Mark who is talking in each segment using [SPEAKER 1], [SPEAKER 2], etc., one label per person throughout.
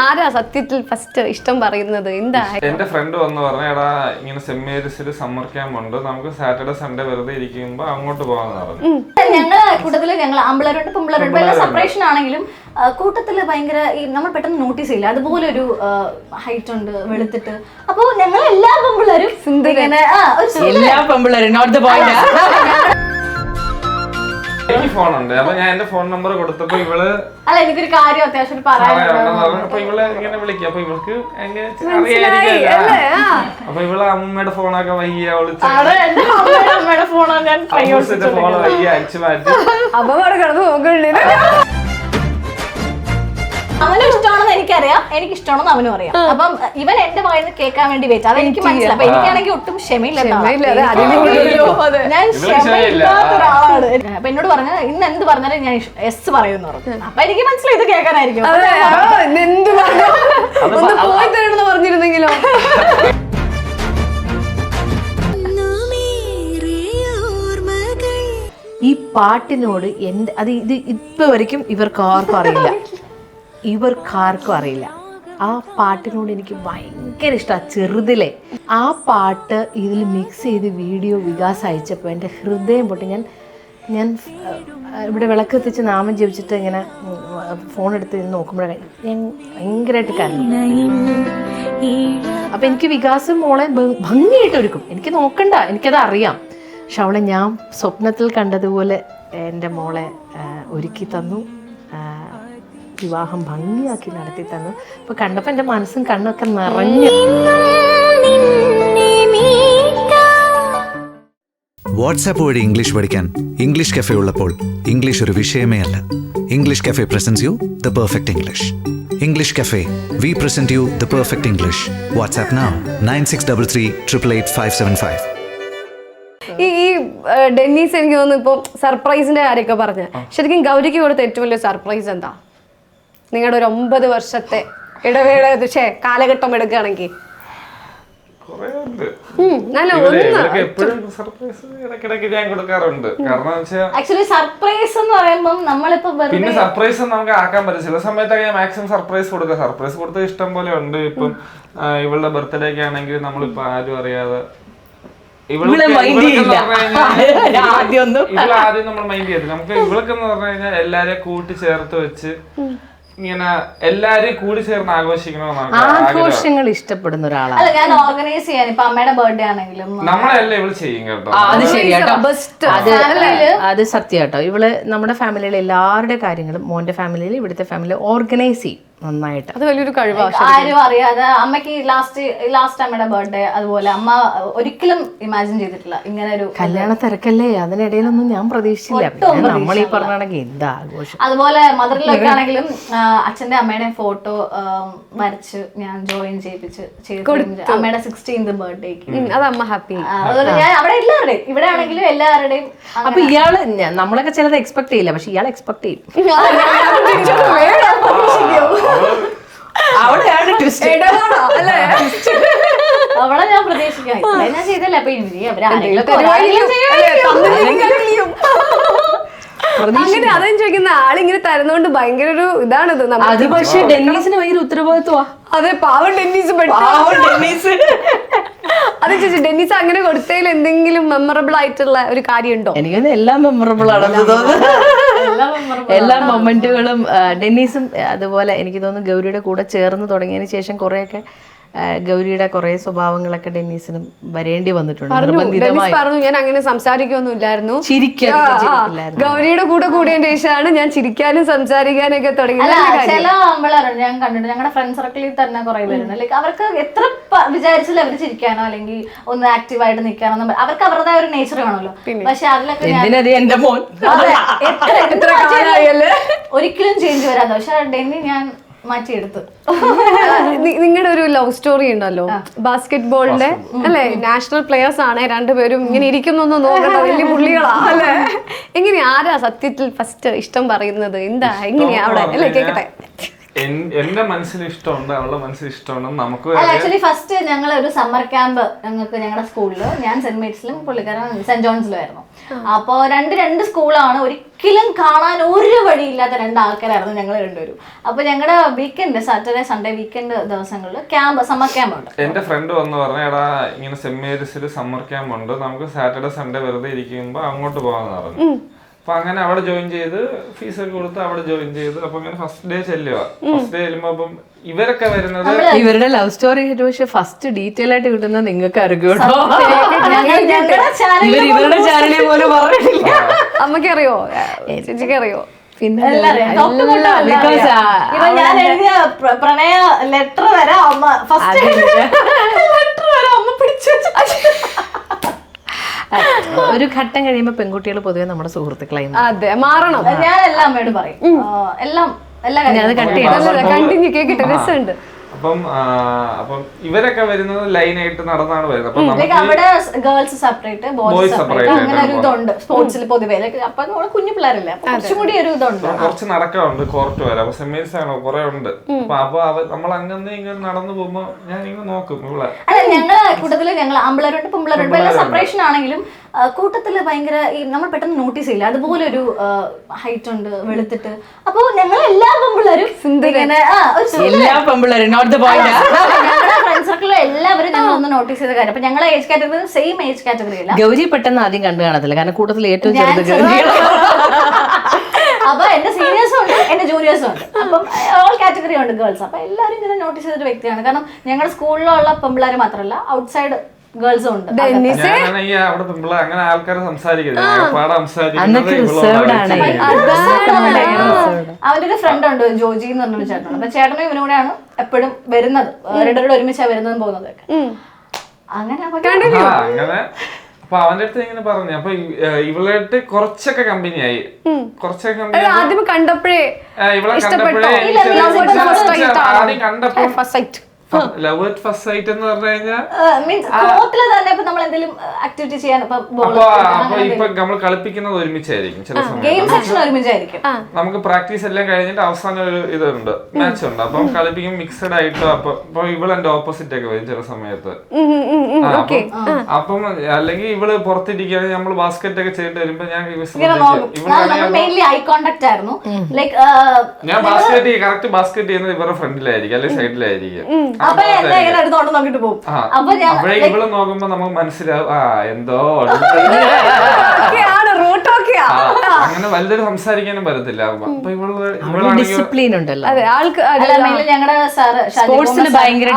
[SPEAKER 1] ആരാ സത്യത്തിൽ ഫസ്റ്റ് ഇഷ്ടം പറയുന്നത്? എന്താ?
[SPEAKER 2] എന്റെ ഫ്രണ്ട് വന്ന് പറഞ്ഞ എടാ ഇങ്ങനെ സെന്റ് മേരീസിൽ സമ്മർ ക്യാമ്പ് ഉണ്ട്, നമുക്ക് സാറ്റർഡേ സൺഡേ വെറുതെ ഇരിക്കുമ്പോ അങ്ങോട്ട് പോകാന്ന് പറഞ്ഞു.
[SPEAKER 3] ഞങ്ങളെ കൂട്ടത്തില് ഞങ്ങൾ ആമ്പിളരുണ്ട് പെമ്പിളരുണ്ട് എല്ലാ സെപ്പറേഷൻ ആണെങ്കിലും കൂട്ടത്തില് ഭയങ്കര നമ്മൾ പെട്ടെന്ന് നോട്ടീസ് ചെയ്യില്ല അതുപോലെ ഒരു ഹൈറ്റ് ഉണ്ട് വെളുത്തിട്ട്. അപ്പൊ ഞങ്ങൾ എല്ലാ പെമ്പിളരും
[SPEAKER 4] എല്ലാ പെമ്പിളരും നോട്ട് ദ പോയിന്റ്.
[SPEAKER 2] എനിക്ക് ഫോണുണ്ട്, അപ്പൊ ഞാൻ എന്റെ ഫോൺ നമ്പർ കൊടുത്തപ്പോ ഇവള്
[SPEAKER 3] അല്ല എനിക്കൊരു കാര്യം അത്യാവശ്യം പറയാനുണ്ട്.
[SPEAKER 2] അപ്പൊ ഇവള് ഇങ്ങനെ വിളിക്കും. അപ്പൊ ഇവൾക്ക് അറിയായിരിക്കില്ല. അപ്പൊ ഇവള് അമ്മയുടെ ഫോണൊക്കെ വയ്യ
[SPEAKER 3] അമ്മയുടെ ഫോണാണ് ഞാൻ
[SPEAKER 2] ഫോൺ വയ്യ അടിച്ചു മാറ്റി
[SPEAKER 1] അമ്മ കിടന്ന് നോക്കണ്ടേ.
[SPEAKER 3] അവനും ഇഷ്ടമാണെന്ന് എനിക്കറിയാം, എനിക്ക് ഇഷ്ടമാണെന്ന് അവനും അറിയാം. അപ്പം ഇവൻ എന്റെ വായിൽ നിന്ന് കേൾക്കാൻ വേണ്ടി വെച്ചു. അത് എനിക്ക് മനസ്സിലായി. അപ്പൊ എനിക്കാണെങ്കിൽ ഒട്ടും ക്ഷമയില്ല. ഞാൻ ക്ഷമയില്ലാത്ത ഒരാളാണ്. അപ്പൊ എന്നോട് പറഞ്ഞ ഇന്ന് എന്ത് പറഞ്ഞാലും ഞാൻ എസ് പറയുന്നു പറഞ്ഞു. അപ്പൊ എനിക്ക് മനസ്സിലായി ഇത് കേൾക്കാനായിരിക്കും.
[SPEAKER 1] പോയി തരണമെന്ന് പറഞ്ഞിരുന്നെങ്കിലോ?
[SPEAKER 4] ഈ പാട്ടിനോട് ഇത് ഇപ്പൊ വരയ്ക്കും ഇവർക്കാർക്കും അറിയില്ല. ആ പാട്ടിനോട് എനിക്ക് ഭയങ്കര ഇഷ്ടമാണ് ചെറുതിലെ. ആ പാട്ട് ഇതിൽ മിക്സ് ചെയ്ത് വീഡിയോ വികാസ് അയച്ചപ്പോൾ എൻ്റെ ഹൃദയം പൊട്ടി. ഞാൻ ഇവിടെ വിളക്കെത്തിച്ച് നാമം ജപിച്ചിട്ട് ഇങ്ങനെ ഫോൺ എടുത്ത് നോക്കുമ്പോഴേ ഞാൻ ഭയങ്കരമായിട്ട് കരഞ്ഞു. അപ്പം എനിക്ക് വികാസം മോളെ ഭംഗിയായിട്ട് ഒരുക്കും. എനിക്ക് നോക്കണ്ട, എനിക്കത് അറിയാം. പക്ഷെ അവളെ ഞാൻ സ്വപ്നത്തിൽ കണ്ടതുപോലെ എൻ്റെ മോളെ ഒരുക്കി തന്നു, വിവാഹം ഭംഗിയാക്കി നടത്തി തന്നു. അപ്പൊ കണ്ടപ്പോൾ എൻ്റെ മനസ്സും കണ്ണൊക്കെ നിറഞ്ഞു.
[SPEAKER 5] വാട്സാപ്പ് വഴി ഇംഗ്ലീഷ് പഠിക്കാൻ ഇംഗ്ലീഷ് കഫേ ഉള്ളപ്പോൾ ഇംഗ്ലീഷ് ഒരു വിഷയമേ അല്ല. English cafe presents you the perfect English. English cafe, we present you the perfect English. WhatsApp now 9633388575.
[SPEAKER 1] ഈ ഡെന്നീസ് എനിക്ക് തോന്നുന്നു ഇപ്പൊ സർപ്രൈസിന്റെ കാര്യമൊക്കെ പറഞ്ഞ ശരിക്കും ഗൗരിക്ക് കൊടുത്ത ഏറ്റവും വലിയ സർപ്രൈസ് എന്താ? നിങ്ങളുടെ ഒരു 9 വർഷത്തെ ഇടവേള കാലഘട്ടം എടുക്കുകയാണെങ്കിൽ
[SPEAKER 3] ആക്ച്വലി സർപ്രൈസ് എന്ന് പറയുമ്പോൾ നമ്മളിപ്പോ
[SPEAKER 2] പിന്നെ സർപ്രൈസ് നമുക്ക് ആക്കാൻ പറ്റും. ചില സമയത്തൊക്കെ മാക്സിമം സർപ്രൈസ് കൊടുക്കുക. സർപ്രൈസ് കൊടുത്ത ഇഷ്ടം പോലെ ഉണ്ട്. ഇപ്പം ഇവളുടെ ബർത്ത്ഡേ ഒക്കെ ആണെങ്കിൽ നമ്മളിപ്പോ ആരും അറിയാതെ ആദ്യം നമ്മൾ മൈൻഡ് ചെയ്തില്ല. നമുക്ക് ഇവൾക്കെന്ന് പറഞ്ഞു കഴിഞ്ഞാൽ എല്ലാരെയും കൂട്ടി ചേർത്ത് വെച്ച് ഇങ്ങനെ എല്ലാരെയും കൂടി ചേർന്ന്
[SPEAKER 4] ആഘോഷങ്ങൾ ഇഷ്ടപ്പെടുന്ന ഒരാളാണ്.
[SPEAKER 3] ഞാൻ ഓർഗനൈസ് ചെയ്യാൻ ഇപ്പൊ അമ്മയുടെ ബർത്ത്ഡേ ആണെങ്കിലും
[SPEAKER 2] നമ്മളെല്ലാം ഇവള് ചെയ്യും കേട്ടോ.
[SPEAKER 4] അത് ശരിയാട്ടോ, അത് സത്യം കേട്ടോ. ഇവള് നമ്മുടെ ഫാമിലിയിലെ എല്ലാവരുടെ കാര്യങ്ങളും മോന്റെ ഫാമിലിയിൽ ഇവിടുത്തെ ഫാമിലി ഓർഗനൈസ് ചെയ്യും നന്നായിട്ട്.
[SPEAKER 1] അത് വലിയൊരു കഴിവാണ്.
[SPEAKER 3] ആരും അറിയാതെ അമ്മയ്ക്ക് ലാസ്റ്റ് അമ്മയുടെ ബർത്ത്ഡേ അതുപോലെ അമ്മ ഒരിക്കലും ഇമാജിൻ ചെയ്തിട്ടില്ല ഇങ്ങനെ ഒരു
[SPEAKER 4] കല്യാണ തിരക്കല്ലേ, അതിനിടയിലൊന്നും ഞാൻ പ്രതീക്ഷിച്ചില്ല. നമ്മൾ ഈ പറഞ്ഞാണെങ്കിൽ എന്താ ആഘോഷം.
[SPEAKER 3] അതുപോലെ മദറിലൊക്കെ ആണെങ്കിലും അച്ഛന്റെ അമ്മയുടെ ഫോട്ടോ വരച്ച് ഞാൻ ജോയിൻ ചെയ്യിപ്പിച്ച് അമ്മയുടെ 16th ബർത്ത്ഡേക്ക്.
[SPEAKER 1] അത് അമ്മ ഹാപ്പി.
[SPEAKER 3] അതുപോലെ ഞാൻ അവിടെ എല്ലാവരുടെയും ഇവിടെ ആണെങ്കിലും എല്ലാവരുടെയും.
[SPEAKER 4] അപ്പൊ ഇയാള് നമ്മളൊക്കെ ചിലത് എക്സ്പെക്ട് ചെയ്യില്ല, പക്ഷെ ഇയാൾ എക്സ്പെക്ട് ചെയ്യും.
[SPEAKER 3] അവളെ ഞാൻ പ്രതീക്ഷിക്കാം. ഞാൻ ചെയ്തല്ലേ. അപ്പൊ
[SPEAKER 1] അങ്ങനെ അതും ചോദിക്കുന്ന ആളിങ്ങനെ തരുന്നോണ്ട് ഭയങ്കര ഒരു ഇതാണിത്.
[SPEAKER 4] അത് പക്ഷെ ഡെന്നീസിന് ഭയങ്കര ഉത്തരവാദിത്വമാ.
[SPEAKER 1] അതെ, പാവം ഡെന്നീസ്. അതെ ചേച്ചി, ഡെന്നീസ് അങ്ങനെ കൊടുത്തതിൽ എന്തെങ്കിലും മെമ്മറബിൾ ആയിട്ടുള്ള ഒരു കാര്യം ഉണ്ടോ?
[SPEAKER 4] എനിക്കൊന്ന് എല്ലാം മെമ്മറബിൾ ആണെന്ന് തോന്നുന്നു. എല്ലാ മൊമെന്റുകളും ഡെന്നീസും അതുപോലെ എനിക്ക് തോന്നുന്നു ഗൗരിയുടെ കൂടെ ചേർന്ന് തുടങ്ങിയതിന് ശേഷം കുറെയൊക്കെ ഗൗരിയുടെ കുറെ സ്വഭാവങ്ങളൊക്കെ ഡെന്നീസിനും വരേണ്ടി വന്നിട്ടുണ്ട്.
[SPEAKER 1] പറഞ്ഞു ഞാൻ അങ്ങനെ സംസാരിക്കൊന്നുമില്ലായിരുന്നു,
[SPEAKER 4] ചിരിക്കാനും.
[SPEAKER 1] ഗൗരിയുടെ കൂടെ കൂടിയതിന് ശേഷമാണ് ഞാൻ ചിരിക്കാനും സംസാരിക്കാനൊക്കെ തുടങ്ങിയത്.
[SPEAKER 3] ചില ആമ്പിളാരുണ്ട് ഞാൻ കണ്ടിട്ട്, ഞങ്ങളുടെ ഫ്രണ്ട് സർക്കിളിൽ തന്നെ കുറെ പേരുണ്ട്. ലൈക്ക് അവർക്ക് എത്ര വിചാരിച്ചാലും അവർ ചിരിക്കാനോ അല്ലെങ്കിൽ ഒന്ന് ആക്റ്റീവായിട്ട് നിൽക്കാനോ അവർക്ക് അവരുടേതായ ഒരു നേച്ചർ കാണുമല്ലോ. പക്ഷെ അതിലൊക്കെ ഒരിക്കലും ചേഞ്ച് വരാതെ. പക്ഷെ ഡെന്നി ഞാൻ മാറ്റിയെടുത്തു.
[SPEAKER 1] നിങ്ങളുടെ ഒരു ലവ് സ്റ്റോറി ഉണ്ടല്ലോ ബാസ്കറ്റ് ബോളിന്റെ അല്ലെ, നാഷണൽ പ്ലെയേഴ്സ് ആണ് രണ്ടുപേരും. ഇങ്ങനെ ഇരിക്കുന്നൊന്നും നോക്കണ്ട, വലിയ പുള്ളികളാ അല്ലെ. എങ്ങനെയാ ആരാ സത്യത്തിൽ ഫസ്റ്റ് ഇഷ്ടം പറയുന്നത്? എന്താ എങ്ങനെയാ അവിടെ അല്ലെ? കേക്കട്ടെ.
[SPEAKER 2] എന്റെ മനസ്സിൽ ഇഷ്ടമുണ്ട്, അവളുടെ മനസ്സിൽ ഇഷ്ടമുണ്ടെന്ന് നമുക്ക്
[SPEAKER 3] അല്ല ആക്ച്വലി ഫസ്റ്റ് ഞങ്ങൾ ഒരു സമ്മർ ക്യാമ്പ് ഞങ്ങൾക്ക് ഞങ്ങളുടെ സ്കൂളിൽ, ഞാൻ സെന്റ് മേറ്റ്സിലും പുള്ളിക്കാരൻ സെന്റ് ജോൺസിലുമായിരുന്നു. അപ്പൊ രണ്ട് സ്കൂളാണ്, ഒരിക്കലും കാണാൻ ഒരു വഴിയില്ലാത്ത രണ്ട് ആൾക്കാരായിരുന്നു ഞങ്ങൾ രണ്ടുപേരും. അപ്പൊ ഞങ്ങളുടെ വീക്കെൻഡ് സാറ്റർഡേ സൺഡേ വീക്കെൻഡ് ദിവസങ്ങളിൽ സമ്മർ ക്യാമ്പ് ഉണ്ട്.
[SPEAKER 2] എന്റെ ഫ്രണ്ട് വന്ന് പറഞ്ഞ എടാ ഇങ്ങനെ സെന്റ് മേരീസിൽ സമ്മർ ക്യാമ്പ് ഉണ്ട്, നമുക്ക് സാറ്റർഡേ സൺഡേ വെറുതെ ഇരിക്കുമ്പോ അങ്ങോട്ട് പോകാന്ന് പറഞ്ഞു. അപ്പൊ അങ്ങനെ അവിടെ ജോയിൻ ചെയ്ത് ഫീസൊക്കെ കൊടുത്ത് അവിടെ ജോയിൻ ചെയ്ത് അപ്പൊ അങ്ങനെ ഫസ്റ്റ് ഡേ ചെല്ലുക. ഫസ്റ്റ് ഡേ ചെല്ലുമ്പോ അപ്പം ഇവരൊക്കെ വരുന്നത്
[SPEAKER 4] ഇവരുടെ ലവ് സ്റ്റോറി പക്ഷെ ഫസ്റ്റ് ഡീറ്റെയിൽ ആയിട്ട് കിട്ടുന്നത് നിങ്ങൾക്ക് അറിയൂട്ടോ. ഇവരുടെ ചാനലിൽ പോലും പറഞ്ഞിട്ടില്ല.
[SPEAKER 1] അമ്മക്ക് അറിയോ, ചേച്ചിക്ക് അറിയോ?
[SPEAKER 4] പിന്നെ
[SPEAKER 3] ഞാൻ എഴുതിയ പ്രണയ ലെറ്റർ വരെ അമ്മ ഫസ്റ്റ് ലെറ്റർ വരെ അമ്മ പിടിച്ചു.
[SPEAKER 4] ഒരു ഘട്ടം കഴിയുമ്പോ പെൺകുട്ടികൾ പൊതുവെ നമ്മുടെ സുഹൃത്തുക്കളായി
[SPEAKER 1] അതെ, മാറണം.
[SPEAKER 3] ഞാൻ എല്ലാം അമ്മയോട് പറയും, എല്ലാം എല്ലാ
[SPEAKER 1] കണ്ടിന്യൂ കേക്കട്ടെ, രസമുണ്ട്.
[SPEAKER 2] അപ്പം ഇവരൊക്കെ വരുന്നത് ലൈനായിട്ട് നടന്നാണ് വരുന്നത്. അപ്പൊ
[SPEAKER 3] അവിടെ ഗേൾസ് സെപ്പറേറ്റ് ബോയ്സ് സെപ്പറേറ്റ് അങ്ങനെ ഒരു ഇതുണ്ട് സ്പോർട്സിൽ പൊതുവെ. അപ്പൊ നമ്മള് കുഞ്ഞു പിള്ളേരല്ലേ, അപ്പൊ കുറച്ചും കൂടി ഒരു ഇതുണ്ട്,
[SPEAKER 2] കുറച്ച് നടക്കാറുണ്ട് കോർട്ട് വരെ. അപ്പൊ സെമീൽസ് ആണ് കുറെ ഉണ്ട്. അപ്പൊ നമ്മൾ അങ്ങനെ ഇങ്ങനെ നടന്നു പോകുമ്പോ ഞാൻ ഇങ്ങനെ നോക്കും ഇവിടെ.
[SPEAKER 3] അല്ല ഞങ്ങളെ കൂട്ടത്തില് ഞങ്ങൾ ആമ്പിളരുണ്ട് പെമ്പിളരുണ്ട് എല്ലാം സെപ്പറേഷൻ ആണെങ്കിലും കൂട്ടത്തില് ഭയങ്കര ഈ നമ്മൾ പെട്ടെന്ന് നോട്ടീസ് ചെയ്യില്ല, അതുപോലെ ഒരു ഹൈറ്റ് ഉണ്ട് വെളുത്തിട്ട്. അപ്പൊ ഞങ്ങൾ എല്ലാ പെമ്പിളരും ഫ്രണ്ട് സർക്കിളിൽ എല്ലാവരും ഞങ്ങൾ ഒന്ന് നോട്ടീസ് ചെയ്ത കാര്യം. അപ്പൊ ഞങ്ങളെ age category same age category അല്ല.
[SPEAKER 4] ഗൗരി പെട്ടെന്ന് ആദ്യം കണ്ടു കാണത്തില്ല, കാരണം കൂട്ടത്തിൽ ഏറ്റവും ചെറുത്.
[SPEAKER 3] അപ്പൊ എന്റെ സീനിയേഴ്സും ഉണ്ട് എന്റെ ജൂനിയേഴ്സും ഉണ്ട്. അപ്പം ഓൾ കാറ്റഗറി ഉണ്ട് ഗേൾസ്. അപ്പൊ എല്ലാവരും ഇങ്ങനെ നോട്ടീസ് ചെയ്തൊരു വ്യക്തിയാണ്. കാരണം ഞങ്ങളുടെ സ്കൂളിലുള്ള പെമ്പിള്ളേർ മാത്രമല്ല ഔട്ട്സൈഡ് ഗേൾസും ഉണ്ട്.
[SPEAKER 2] അവിടെ പെമ്പിള അങ്ങനെ ആൾക്കാരെ സംസാരിക്കരുത്,
[SPEAKER 3] അവന്റെ ഒരു ഫ്രണ്ട് ഉണ്ട് ജോജി എന്ന് പറഞ്ഞൊരു ചേട്ടനുണ്ട്. അപ്പൊ ചേട്ടനും ഇവനും കൂടെയാണ് എപ്പോഴും വരുന്നത്, രണ്ടുപേരും ഒരുമിച്ചാണ് വരുന്നതും പോകുന്നതൊക്കെ. അങ്ങനെ
[SPEAKER 2] അങ്ങനെ അപ്പൊ അവന്റെ അടുത്ത് ഇങ്ങനെ പറഞ്ഞു. അപ്പൊ ഇവളായിട്ട് കുറച്ചൊക്കെ കമ്പനിയായി, കുറച്ചൊക്കെ കമ്പനി
[SPEAKER 1] ആദ്യം കണ്ടപ്പോഴേ
[SPEAKER 2] ഇവളെ കണ്ടപ്പോഴേ ആദ്യം കണ്ടപ്പോ ലവ് അറ്റ് ഫസ്റ്റ് സൈറ്റ് എന്ന് പറഞ്ഞു കഴിഞ്ഞാൽ
[SPEAKER 3] നമ്മൾ എന്തെങ്കിലും ആക്ടിവിറ്റി ചെയ്യാൻ
[SPEAKER 2] ഇപ്പൊ നമ്മൾ കളിപ്പിക്കുന്നത് ഒരുമിച്ചായിരിക്കും ചില
[SPEAKER 3] ഒരുമിച്ചായിരിക്കും.
[SPEAKER 2] നമുക്ക് പ്രാക്ടീസ് എല്ലാം കഴിഞ്ഞിട്ട് അവസാനം ഒരു ഇതുണ്ട്, മാച്ച് ഉണ്ട്. അപ്പം കളിപ്പിക്കും മിക്സഡ് ആയിട്ടോ. അപ്പൊ ഇവള് എന്റെ ഓപ്പോസിറ്റ് ഒക്കെ വരും ചില സമയത്ത്. അപ്പം അല്ലെങ്കിൽ ഇവള് പുറത്തിരിക്കുകയാണെങ്കിൽ നമ്മൾ ബാസ്കറ്റ് ഒക്കെ ചെയ്തിട്ട് വരുമ്പോ ഞാൻ കറക്റ്റ് ബാസ്കറ്റ് ചെയ്യുന്നത് ഇവരുടെ ഫ്രണ്ടിലായിരിക്കും അല്ലെങ്കിൽ സൈഡിലായിരിക്കും.
[SPEAKER 3] അപ്പോഴേ
[SPEAKER 2] ഇവള് നോക്കുമ്പോ നമുക്ക് മനസ്സിലാവും എന്തോ അങ്ങനെ വലുതൊരു സംസാരിക്കാനും പറ്റത്തില്ല. അപ്പൊ
[SPEAKER 4] ഡിസിപ്ലിൻ ഉണ്ടല്ലോ
[SPEAKER 3] ഞങ്ങളുടെ
[SPEAKER 4] സ്പോർട്സിന് ഭയങ്കര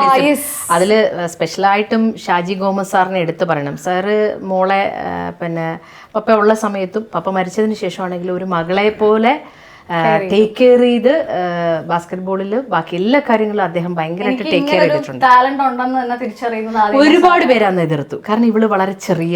[SPEAKER 4] അതില് സ്പെഷ്യലായിട്ടും ഷാജി ഗോമസ് സാറിനെ എടുത്തു പറയണം. സാറ് മോളെ പിന്നെ പപ്പ ഉള്ള സമയത്തും പപ്പ മരിച്ചതിന് ശേഷമാണെങ്കിലും ഒരു മകളെ പോലെ ടേക്ക് കെയർ ചെയ്ത് ബാസ്കറ്റ് ബോളിൽ ബാക്കി എല്ലാ കാര്യങ്ങളും അദ്ദേഹം ഭയങ്കരമായിട്ട് ടേക്ക് കെയർ ചെയ്തിട്ടുണ്ട്. ഒരുപാട് പേര് അന്ന് എതിർത്തു, കാരണം ഇവള് വളരെ ചെറിയ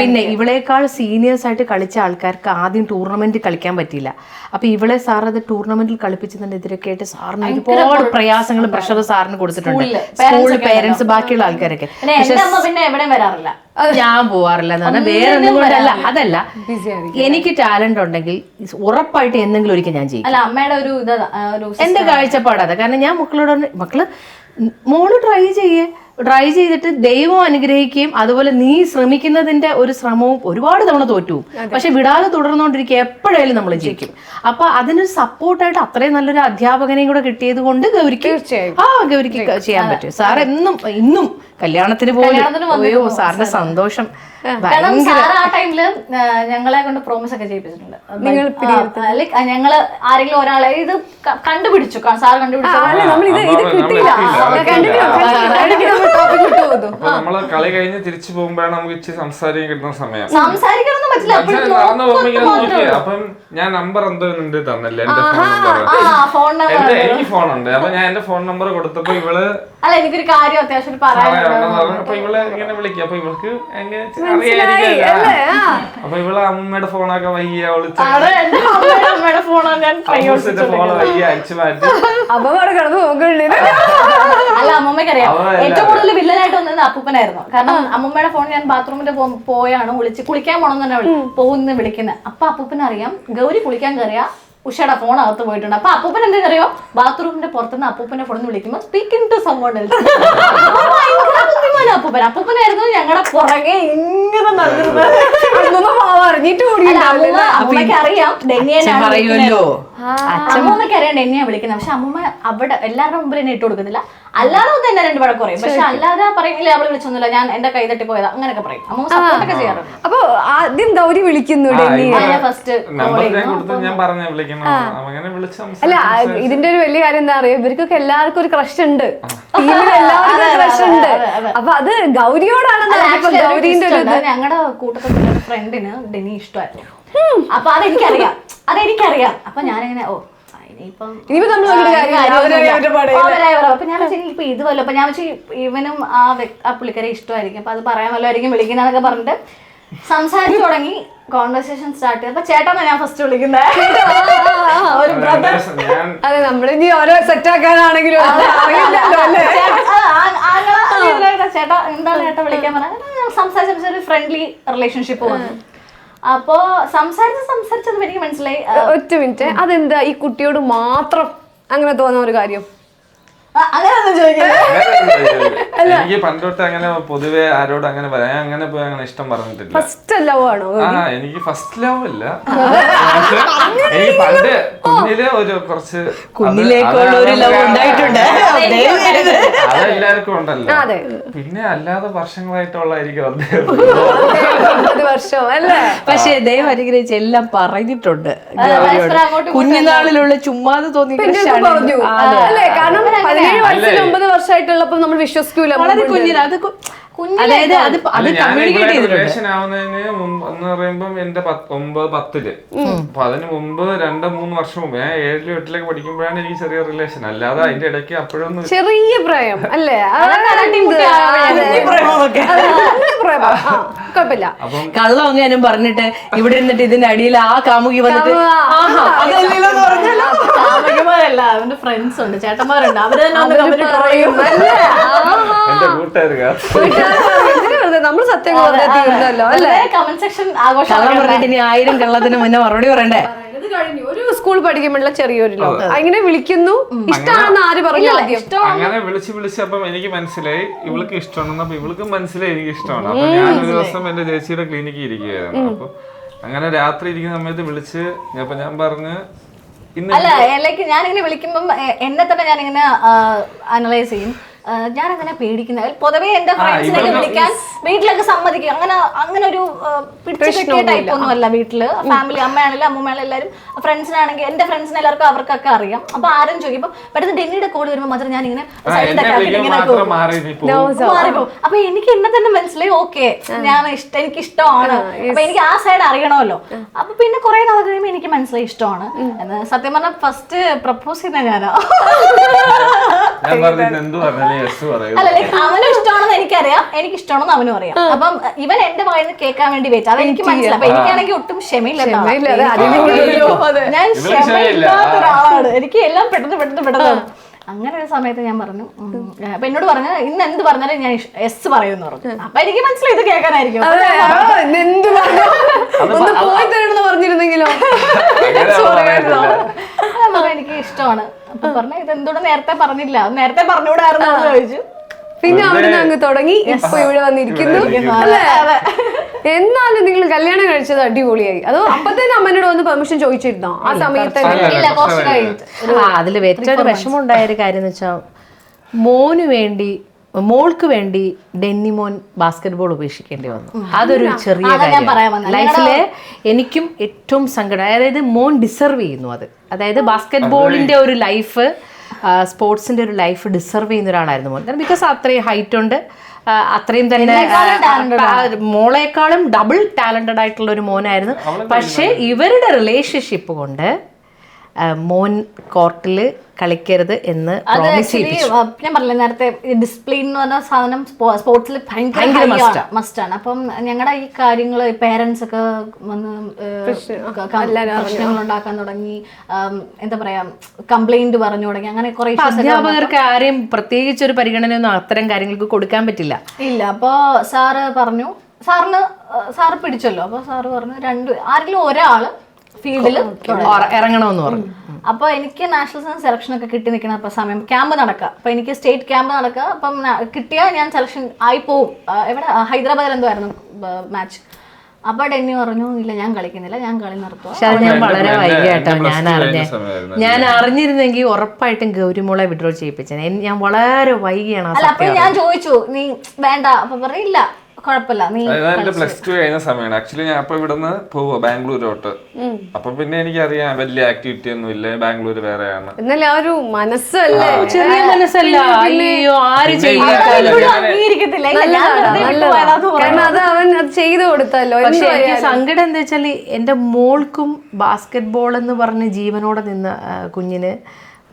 [SPEAKER 4] പിന്നെ ഇവളേക്കാൾ സീനിയേഴ്സ് ആയിട്ട് കളിച്ച ആൾക്കാർക്ക് ആദ്യം ടൂർണമെന്റ് കളിക്കാൻ പറ്റിയില്ല. അപ്പൊ ഇവളെ സാർ അത് ടൂർണമെന്റിൽ കളിപ്പിച്ചതിനെതിരൊക്കെ ആയിട്ട് സാറിന് ഒരുപാട് പ്രയാസങ്ങൾ പ്രഷർ സാറിന് കൊടുത്തിട്ടുണ്ട്. സ്കൂളിൽ പേരൻസ് ബാക്കിയുള്ള ആൾക്കാരൊക്കെ. ഞാൻ പോവാറില്ല എന്ന് പറഞ്ഞാൽ വേറെ ഒന്നും കൊണ്ടല്ല, അതല്ല എനിക്ക് ടാലന്റ് ഉണ്ടെങ്കിൽ ഉറപ്പായിട്ട് എന്തെങ്കിലും ഒരിക്കൽ ഞാൻ ചെയ്യും. എന്റെ കാഴ്ചപ്പാട് അതാ. കാരണം ഞാൻ മക്കള് മോള് ട്രൈ ചെയ്തിട്ട് ദൈവം അനുഗ്രഹിക്കുകയും അതുപോലെ നീ ശ്രമിക്കുന്നതിന്റെ ഒരു ശ്രമവും ഒരുപാട് തവണ തോറ്റും, പക്ഷെ വിടാതെ തുടർന്നുകൊണ്ടിരിക്കുക എപ്പോഴായാലും നമ്മൾ ജയിക്കും. അപ്പൊ അതിനൊരു സപ്പോർട്ടായിട്ട് അത്രയും നല്ലൊരു അധ്യാപകനെയും കൂടെ കിട്ടിയത് കൊണ്ട് ഗൗരിക്ക് ചെയ്യാൻ പറ്റും. സാർ ഇന്നും കല്യാണത്തിന് പോലും സാറിന്റെ സന്തോഷം.
[SPEAKER 3] ഞങ്ങളെ കൊണ്ട് പ്രോമിസ് ഒക്കെ ചെയ്യിപ്പിച്ചിട്ടുണ്ട്. ഞങ്ങള് ആരെങ്കിലും ഒരാളെ ഇത് കണ്ടുപിടിച്ചു, സാർ കണ്ടുപിടിച്ചു.
[SPEAKER 2] നമ്മള് കളി കഴിഞ്ഞ് തിരിച്ചു പോകുമ്പോഴാണ് നമുക്ക് ഇച്ചിരി സംസാരിക്കാൻ കിട്ടുന്ന സമയം.
[SPEAKER 3] സംസാരിക്കാനൊന്നും പറ്റില്ല.
[SPEAKER 2] അപ്പം ഞാൻ നമ്പർ എന്തോ തന്നല്ലേ, എന്റെ ഫോൺ നമ്പർ. എനിക്ക് ഫോണുണ്ട്. അപ്പൊ ഞാൻ എന്റെ ഫോൺ നമ്പർ കൊടുത്തപ്പോ ഇവള്
[SPEAKER 3] അല്ല എനിക്കൊരു കാര്യം അത്യാവശ്യം പറയാനുണ്ട്.
[SPEAKER 2] അപ്പൊ ഇവള് ഇങ്ങനെ വിളിക്കും. അപ്പൊ ഇവൾക്ക് അപ്പൊ ഇവള് അമ്മയുടെ ഫോണൊക്കെ വയ്യ ഫോൺ വയ്യ അയച്ചു മാറ്റി.
[SPEAKER 3] അല്ല അമ്മമ്മക്കറിയാം ഏറ്റവും കൂടുതൽ വില്ലനായിട്ട് വന്നത് അപ്പൂപ്പനായിരുന്നു. കാരണം അമ്മമ്മയുടെ ഫോൺ ഞാൻ ബാത്റൂമിന്റെ പോയാണ് കുളിക്കാൻ പോണെന്ന് തന്നെ പോകുന്ന വിളിക്കുന്നത്. അപ്പൊ അപ്പൂപ്പനറിയാം ഗൗരി കുളിക്കാൻ കയറിയാ ഉഷയുടെ ഫോൺ അകത്ത് പോയിട്ടുണ്ട്. അപ്പൊ അപ്പൂപ്പൻ എന്താണെന്നറിയോ, ബാത്റൂമിന്റെ പുറത്തുനിന്ന് അപ്പൂപ്പനെ ഫോണിൽ വിളിക്കുമ്പോൾ സ്പീക്കിംഗ് ടു സംവൺ എൽസ്. അപ്പൂപ്പനായിരുന്നു ഞങ്ങളുടെ പുറകെ ഇങ്ങനെ നടന്നിരുന്നത്. അമ്മയ്ക്ക് അറിയാം അമ്മൂമ്മയ്ക്ക് അറിയാം ഡെന്നിയാ വിളിക്കുന്നത്. പക്ഷെ അമ്മൂമ്മ അവിടെ എല്ലാവരുടെ മുമ്പിൽ എന്നെ ഇട്ട് കൊടുക്കുന്നില്ല. അല്ലാതെ ഒന്ന് തന്നെ 2 വഴക്ക് പറയും. പക്ഷെ അല്ലാതെ പറയില്ല അവള് വിളിച്ചൊന്നുമില്ല, ഞാൻ എന്റെ കൈ തട്ടി പോയതാ, അങ്ങനെയൊക്കെ പറയും. അമ്മൂമ്മ സപ്പോർട്ടൊക്കെ ചെയ്യാറുണ്ട്.
[SPEAKER 1] അപ്പൊ ആദ്യം ഗൗരി വിളിക്കുന്നു
[SPEAKER 3] ഫസ്റ്റ്
[SPEAKER 1] അല്ല, ഇതിന്റെ ഒരു വലിയ കാര്യം എന്താ അറിയാം, ഇവർക്കൊക്കെ എല്ലാവർക്കും ഒരു ക്രഷ് ഉണ്ട്, എല്ലാവർക്കും ക്രഷ് ഉണ്ട്. അപ്പൊ അത് ഗൗരിയോടാണ്. ഗൗരിന്റെ ഒരു
[SPEAKER 3] ഞങ്ങളുടെ കൂട്ടത്തിലുള്ള ഫ്രണ്ടിന് ഡെന്നി ഇഷ്ടമായിരുന്നു. അപ്പൊ അതെനിക്കറിയാം. അപ്പൊ ഞാനിങ്ങനെ അപ്പൊ ഞാൻ വെച്ചാൽ ഇപ്പൊ ഇതുവല്ലോ, അപ്പൊ ഞാൻ വെച്ചാൽ ഇവനും ആ പുള്ളിക്കാരെ ഇഷ്ടമായിരിക്കും, അപ്പൊ അത് പറയാൻ വല്ലതായിരിക്കും വിളിക്കുന്നതൊക്കെ പറഞ്ഞിട്ട് സംസാരിച്ചു തുടങ്ങി. കോൺവെർസേഷൻ സ്റ്റാർട്ട് ചെയ്തപ്പോ ചേട്ടാ ഞാൻ ഫസ്റ്റ് വിളിക്കുന്നത്.
[SPEAKER 1] അതെ, നമ്മളിനി ഓരോ സെറ്റ് ആക്കാനാണെങ്കിലും
[SPEAKER 3] ചേട്ടാ എന്താണ് ചേട്ടാ വിളിക്കാൻ പറഞ്ഞത്. സംസാരിച്ച ഒരു ഫ്രണ്ട്ലി റിലേഷൻഷിപ്പ് വന്നു. അപ്പോ സംസാരിച്ചത് എനിക്ക് മനസ്സിലായി.
[SPEAKER 1] ഒറ്റ മിനിറ്റ്, അതെന്താ ഈ കുട്ടിയോട് മാത്രം അങ്ങനെ തോന്നുന്ന ഒരു കാര്യം?
[SPEAKER 2] എനിക്ക് പണ്ടോട്ട് അങ്ങനെ പൊതുവെ ആരോട് അങ്ങനെ പറയാൻ അങ്ങനെ പോയി അങ്ങനെ ഇഷ്ടം പറഞ്ഞിട്ടില്ല.
[SPEAKER 1] ഫസ്റ്റ് ലവ് ആണോ?
[SPEAKER 2] എനിക്ക് ഫസ്റ്റ് ലവ് അല്ല. എനിക്ക് പണ്ട് കുഞ്ഞില് ഒരു കുറച്ച് അതെല്ലാവർക്കും ഉണ്ടല്ലോ. പിന്നെ അല്ലാതെ വർഷങ്ങളായിട്ടുള്ള എനിക്ക്
[SPEAKER 1] വർഷം അല്ലേ.
[SPEAKER 4] പക്ഷേ ദൈവം അനുഗ്രഹിച്ച് എല്ലാം പറഞ്ഞിട്ടുണ്ട്. കുഞ്ഞുനാളിലുള്ള ചുമ്മാതെ തോന്നി
[SPEAKER 1] അല്ലേ, കാരണം 17 വയസ്സിൽ 9 വർഷമായിട്ടുള്ളപ്പോ നമ്മൾ വിശ്വസിക്കൂല.
[SPEAKER 4] വളരെ കുഞ്ഞിന് അത്
[SPEAKER 2] റിലേഷൻ ആവുന്നതിന് മുമ്പ് എന്ന് പറയുമ്പോ എന്റെ 9-10 അപ്പൊ അതിന് മുമ്പ് 2-3 വർഷം മുമ്പ് ഞാൻ 7-ലും 8-ലൊക്കെ പഠിക്കുമ്പോഴാണ് എനിക്ക് ചെറിയ റിലേഷൻ. അല്ലാതെ അതിന്റെ ഇടയ്ക്ക് അപ്പോഴൊന്നും
[SPEAKER 1] ചെറിയ പ്രായം അല്ലേ, കുഴപ്പമില്ല.
[SPEAKER 4] കള്ളം എങ്ങാനും പറഞ്ഞിട്ട് ഇവിടെ ഇരുന്നിട്ട് ഇതിന്റെ അടിയിൽ ആ കാമുകി വന്നിട്ട്
[SPEAKER 3] കാമുകിമാരല്ല, അവന്റെ ഫ്രണ്ട്സ് ഉണ്ട്, ചേട്ടന്മാരുണ്ട്, അവര് തന്നെ
[SPEAKER 1] നമ്മൾ സത്യം തീർന്നല്ലോ അല്ലേ.
[SPEAKER 3] കമന്റ് സെക്ഷൻ ആഘോഷം
[SPEAKER 4] പറഞ്ഞിട്ട് ഇനി 1000 കള്ളത്തിന് മുന്നേ മറുപടി പറയണ്ടേ.
[SPEAKER 1] ഒരു സ്കൂൾ പഠിക്കുമ്പോഴുള്ള ചെറിയൊരു ലോകം അങ്ങനെ വിളിക്കുന്നു. ഇഷ്ടമാണെന്ന് ആര് പറഞ്ഞു?
[SPEAKER 2] അങ്ങനെ വിളിച്ച് അപ്പം എനിക്ക് മനസ്സിലായി ഇവൾക്ക് ഇഷ്ടമാണെന്ന്. അപ്പൊ ഇവൾക്ക് മനസ്സിലായി എനിക്ക് ഇഷ്ടമാണ്. അപ്പൊ ഞാനൊരു ദിവസം എന്റെ ചേച്ചിയുടെ ക്ലിനിക്കിൽ ഇരിക്കുകയായിരുന്നു. അപ്പൊ അങ്ങനെ രാത്രി ഇരിക്കുന്ന സമയത്ത് വിളിച്ച് അപ്പൊ ഞാൻ പറഞ്ഞ്
[SPEAKER 3] അല്ല ലൈക്ക് ഞാനിങ്ങനെ വിളിക്കുമ്പം എന്നെ തന്നെ ഞാനിങ്ങനെ അനലൈസ് ചെയ്യും. ഞാനങ്ങനെ പേടിക്കുന്ന പൊതുവേ എന്റെ ഫ്രണ്ട്സിനൊക്കെ വിളിക്കാൻ വീട്ടിലൊക്കെ സമ്മതിക്കും. അങ്ങനെ ഒരു പിടിച്ചു ടൈപ്പ് ഒന്നും അല്ല വീട്ടില്. ഫാമിലി അമ്മയാണെങ്കിലും അമ്മൂമ്മയാണെങ്കിലും എല്ലാവരും ഫ്രണ്ട്സിനാണെങ്കിൽ എന്റെ ഫ്രണ്ട്സിനെ എല്ലാവർക്കും അവർക്കൊക്കെ അറിയാം. അപ്പൊ ആരും ചോദിക്കുമ്പോൾ പെട്ടെന്ന് ഡെന്നിയുടെ കോൾ വരുമ്പോൾ മാത്രം ഞാനിങ്ങനെ മാറിപ്പോ. അപ്പൊ എനിക്ക് എന്നെ തന്നെ മനസ്സിലായി ഓക്കെ എനിക്ക് ഇഷ്ടമാണ്. അപ്പൊ എനിക്ക് ആ സൈഡ് അറിയണമല്ലോ. അപ്പൊ പിന്നെ കുറെ നാൾ കഴിയുമ്പോൾ എനിക്ക് മനസ്സിലായി ഇഷ്ടമാണ് എന്ന്. സത്യം പറഞ്ഞാൽ ഫസ്റ്റ് പ്രപ്പോസ് ചെയ്യുന്ന ഞാനാ. അല്ല ലൈക്ക് അവനും ഇഷ്ടമാണെന്ന് എനിക്കറിയാം, എനിക്ക് ഇഷ്ടമാണെന്ന് അവനും അറിയാം. അപ്പം ഇവൻ എന്റെ വായിൽ നിന്ന് കേൾക്കാൻ വേണ്ടി വെച്ചു. അതെനിക്ക് മനസ്സിലായി. അപ്പൊ എനിക്കാണെങ്കിൽ ഒട്ടും ക്ഷമയില്ല. ഞാൻ ക്ഷമയില്ലാത്ത ഒരാളാണ്. എനിക്ക് എല്ലാം പെട്ടെന്ന് അങ്ങനെ ഒരു സമയത്ത് ഞാൻ പറഞ്ഞു. അപ്പൊ എന്നോട് പറഞ്ഞു ഇന്ന് എന്ത് പറഞ്ഞാലും ഞാൻ എസ് പറയുമെന്ന് പറഞ്ഞു. അപ്പൊ എനിക്ക് മനസ്സിലായി ഇത് കേൾക്കാനായിരിക്കും.
[SPEAKER 1] പറഞ്ഞിരുന്നെങ്കിലോ
[SPEAKER 3] എനിക്ക് ഇഷ്ടമാണ്. അപ്പൊ പറഞ്ഞു ഇത് എന്തുകൊണ്ട് നേരത്തെ പറഞ്ഞില്ല, നേരത്തെ പറഞ്ഞുകൂടായിരുന്നു എന്ന് ചോദിച്ചു.
[SPEAKER 1] പിന്നെ അവിടെ നിന്ന് അങ്ങ് തുടങ്ങി ഇപ്പൊ ഇവിടെ വന്നിരിക്കുന്നു. എന്നാലും നിങ്ങൾ കല്യാണം കഴിച്ചത് അടിപൊളിയായി. അതോ അപ്പത്തേനും അമ്മനോട് വന്ന് പെർമിഷൻ ചോദിച്ചിരുന്നോ ആ സമയത്ത്?
[SPEAKER 4] അതിൽ ഏറ്റവും വിഷമം ഉണ്ടായ ഒരു കാര്യം എന്ന് വെച്ചാൽ മോൾക്ക് വേണ്ടി ഡെന്നി മോൻ ബാസ്കറ്റ് ബോൾ ഉപേക്ഷിക്കേണ്ടി വന്നു. അതൊരു ചെറിയ കാര്യം ലൈഫില് എനിക്കും ഏറ്റവും സങ്കടം. അതായത് മോൻ ഡിസർവ് ചെയ്യുന്നു അത്. അതായത് ബാസ്കറ്റ് ബോളിന്റെ ഒരു ലൈഫ്, സ്പോർട്സിന്റെ ഒരു ലൈഫ് ഡിസർവ് ചെയ്യുന്ന ഒരാളായിരുന്നു മോൻ. ബിക്കോസ് അത്രയും ഹൈറ്റ് ഉണ്ട്, അത്രയും തന്നെ മോളെക്കാളും ഡബിൾ ടാലന്റഡ് ആയിട്ടുള്ള ഒരു മോനായിരുന്നു. പക്ഷെ ഇവരുടെ റിലേഷൻഷിപ്പ് കൊണ്ട് മോൻ കോർട്ടിൽ കളിക്കരുത് എന്ന് പ്രോമിസ് ചെയ്യിപ്പിച്ചു.
[SPEAKER 3] ഞാൻ പറഞ്ഞില്ല നേരത്തെ, ഡിസിപ്ലിൻ എന്ന് പറഞ്ഞ സാധനം സ്പോർട്സിൽ ഭയങ്കര മസ്റ്റാണ്. അപ്പം ഞങ്ങളുടെ ഈ കാര്യങ്ങൾ പേരൻസ് ഒക്കെ വന്ന് പ്രശ്നങ്ങൾ ഉണ്ടാക്കാൻ തുടങ്ങി. എന്താ പറയാ, കംപ്ലൈന്റ് പറഞ്ഞു തുടങ്ങി. അങ്ങനെ കുറെ
[SPEAKER 4] അധ്യാപകർക്ക് ആരെയും പ്രത്യേകിച്ച് ഒരു പരിഗണനയൊന്നും അത്തരം കാര്യങ്ങൾക്ക് കൊടുക്കാൻ പറ്റില്ല.
[SPEAKER 3] ഇല്ല. അപ്പൊ സാറ് പറഞ്ഞു, സാറ് പിടിച്ചല്ലോ. അപ്പൊ സാറ് പറഞ്ഞു ആരെങ്കിലും ഒരാള് ഫീൽഡിൽ
[SPEAKER 4] ഇറങ്ങണമെന്ന് പറഞ്ഞു.
[SPEAKER 3] അപ്പൊ എനിക്ക് നാഷണൽ സെലക്ഷൻ ഒക്കെ കിട്ടി നിൽക്കുന്ന അപ്പൊ സമയം ക്യാമ്പ് നടക്കുക. അപ്പൊ എനിക്ക് സ്റ്റേറ്റ് ക്യാമ്പ് നടക്കുക. അപ്പം കിട്ടിയാൽ ഞാൻ സെലക്ഷൻ ആയി പോവും. എവിടെ ഹൈദരാബാദിൽ എന്തോ ആയിരുന്നു മാച്ച്. അപ്പൊ ഡെന്നി പറഞ്ഞു ഇല്ല ഞാൻ കളിക്കുന്നില്ല, ഞാൻ കളി നിർത്തുക.
[SPEAKER 4] പക്ഷെ അത് ഞാൻ വളരെ വൈകിയാട്ടോ ഞാൻ അറിഞ്ഞിരുന്നെങ്കിൽ ഉറപ്പായിട്ടും ഗൗരിമോളെ വിഡ്രോ ചെയ്യിപ്പിച്ചത്. ഞാൻ വളരെ വൈകിയാണ്
[SPEAKER 3] അല്ല അപ്പൊ ഞാൻ ചോദിച്ചു നീ വേണ്ട, അപ്പൊ പറയില്ല കുഴപ്പമില്ല നീ.
[SPEAKER 2] പ്ലസ് ടു കഴിഞ്ഞ സമയമാണ് ആക്ച്വലി. ഞാൻ അപ്പൊ ഇവിടുന്ന് പോവാ ബാംഗ്ലൂരോട്ട്. അപ്പൊ പിന്നെ എനിക്കറിയാം വലിയ ആക്ടിവിറ്റി ഒന്നും ഇല്ല, ബാംഗ്ലൂർ വേറെയാണ്.
[SPEAKER 1] എന്നാലും ആ ഒരു മനസ്സല്ലേ,
[SPEAKER 4] ചെറിയ മനസ്സല്ല. അയ്യോ ആര് ചെയ്യും,
[SPEAKER 3] അംഗീകരിക്കത്തില്ല.
[SPEAKER 1] കാരണം അത് അവൻ അത് ചെയ്തു കൊടുത്തല്ലോ.
[SPEAKER 4] പക്ഷെ എനിക്ക് സങ്കടം എന്താ വെച്ചാൽ എൻ്റെ മോൾക്കും ബാസ്കറ്റ് ബോൾ എന്ന് പറഞ്ഞ് ജീവനോടെ നിന്ന കുഞ്ഞിന്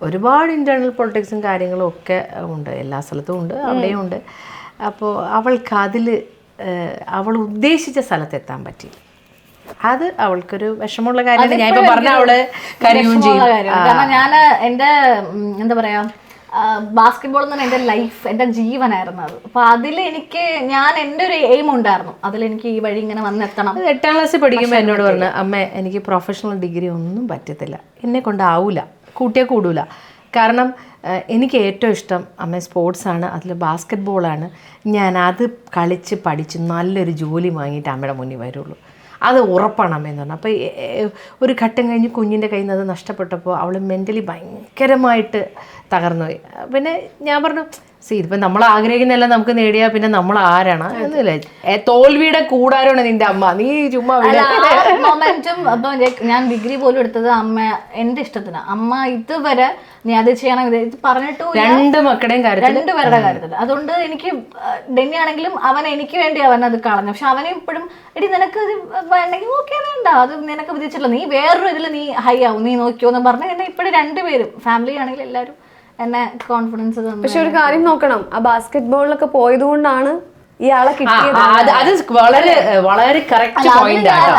[SPEAKER 4] ഒരുപാട് ഇന്റേണൽ പൊളിറ്റിക്സും കാര്യങ്ങളും ഒക്കെ ഉണ്ട്, എല്ലാ സ്ഥലത്തും ഉണ്ട്, അവിടെയും ഉണ്ട്. അപ്പോൾ അവൾക്ക് അതിൽ അവൾ ഉദ്ദേശിച്ച സ്ഥലത്തെത്താൻ പറ്റി. അത് അവൾക്കൊരു വിഷമമുള്ള കാര്യം. ഞാൻ ഇപ്പൊ പറഞ്ഞ അവള് കരയുകയും ചെയ്യും.
[SPEAKER 3] കാരണം ഞാൻ എൻ്റെ എന്താ പറയാ ബാസ്കറ്റ്ബോൾ എന്ന് പറഞ്ഞാൽ എൻ്റെ ലൈഫ്, എൻ്റെ ജീവനായിരുന്നു അത്. അപ്പൊ അതിൽ എനിക്ക് എൻ്റെ ഒരു എയിം ഉണ്ടായിരുന്നു, അതിലെനിക്ക് ഈ വഴി ഇങ്ങനെ വന്നെത്തണം.
[SPEAKER 4] 8ാം ക്ലാസ്സിൽ പഠിക്കുമ്പോൾ എന്നോട് പറഞ്ഞു, അമ്മ എനിക്ക് പ്രൊഫഷണൽ ഡിഗ്രി ഒന്നും പറ്റത്തില്ല, എന്നെ കൊണ്ടാവൂല, കൂട്ടിയേ കൂടൂല. കാരണം എനിക്ക് ഏറ്റവും ഇഷ്ടം അമ്മ സ്പോർട്സാണ്, അതിൽ ബാസ്കറ്റ് ബോളാണ്. ഞാൻ അത് കളിച്ച് പഠിച്ച് നല്ലൊരു ജോലി വാങ്ങിയിട്ട് അമ്മയുടെ മുന്നിൽ വരുള്ളൂ, അത് ഉറപ്പാണ് അമ്മയെന്ന് പറഞ്ഞു. അപ്പോൾ ഒരു ഘട്ടം കഴിഞ്ഞ് കുഞ്ഞിൻ്റെ കയ്യിൽ നിന്ന് അത് നഷ്ടപ്പെട്ടപ്പോൾ അവൾ മെൻ്റലി ഭയങ്കരമായിട്ട് തകർന്നുപോയി. പിന്നെ ഞാൻ പറഞ്ഞു ഇതിപ്പോൾ നമ്മൾ ആഗ്രഹിക്കുന്നതെല്ലാം നമുക്ക് നേടിയാൽ പിന്നെ നമ്മൾ ആരാണ് എന്നില്ല, തോൽവിയുടെ കൂടാരാണ് നിന്റെ അമ്മ, നീ ചുമ്മാ
[SPEAKER 3] മൊമെന്റും. അപ്പൊ ഞാൻ ഡിഗ്രി പോലും എടുത്തത് അമ്മ എൻ്റെ ഇഷ്ടത്തിന്. അമ്മ ഇതുവരെ നീ അത് ചെയ്യണം ഇത് പറഞ്ഞിട്ടു
[SPEAKER 4] രണ്ട് മക്കളുടെയും കാര്യത്തിൽ,
[SPEAKER 3] രണ്ടുപേരുടെ കാര്യത്തിൽ. അതുകൊണ്ട് എനിക്ക് ഡെന്നി ആണെങ്കിലും അവൻ എനിക്ക് വേണ്ടി അവൻ അത് കളഞ്ഞു. പക്ഷെ അവനെ ഇപ്പോഴും എടി നിനക്ക് വേണ്ടെങ്കിൽ ഓക്കെ വേണ്ട, അത് നിനക്ക് വിധിച്ചിട്ടില്ല, നീ വേറൊരു ഇതിൽ നീ ഹൈ ആവും, നീ നോക്കിയോ എന്ന് പറഞ്ഞ് എന്നെ ഇപ്പോഴും രണ്ടുപേരും ഫാമിലി ആണെങ്കിലും എല്ലാവരും എന്നെ കോൺഫിഡൻസ് തന്നു.
[SPEAKER 1] പക്ഷെ ഒരു കാര്യം നോക്കണം, ആ ബാസ്കറ്റ് ബോളിലൊക്കെ പോയത് കൊണ്ടാണ് ഇയാളെ കിട്ടിയത്.
[SPEAKER 4] അത് വളരെ വളരെ കറക്റ്റ് പോയിന്റ് ആണ്.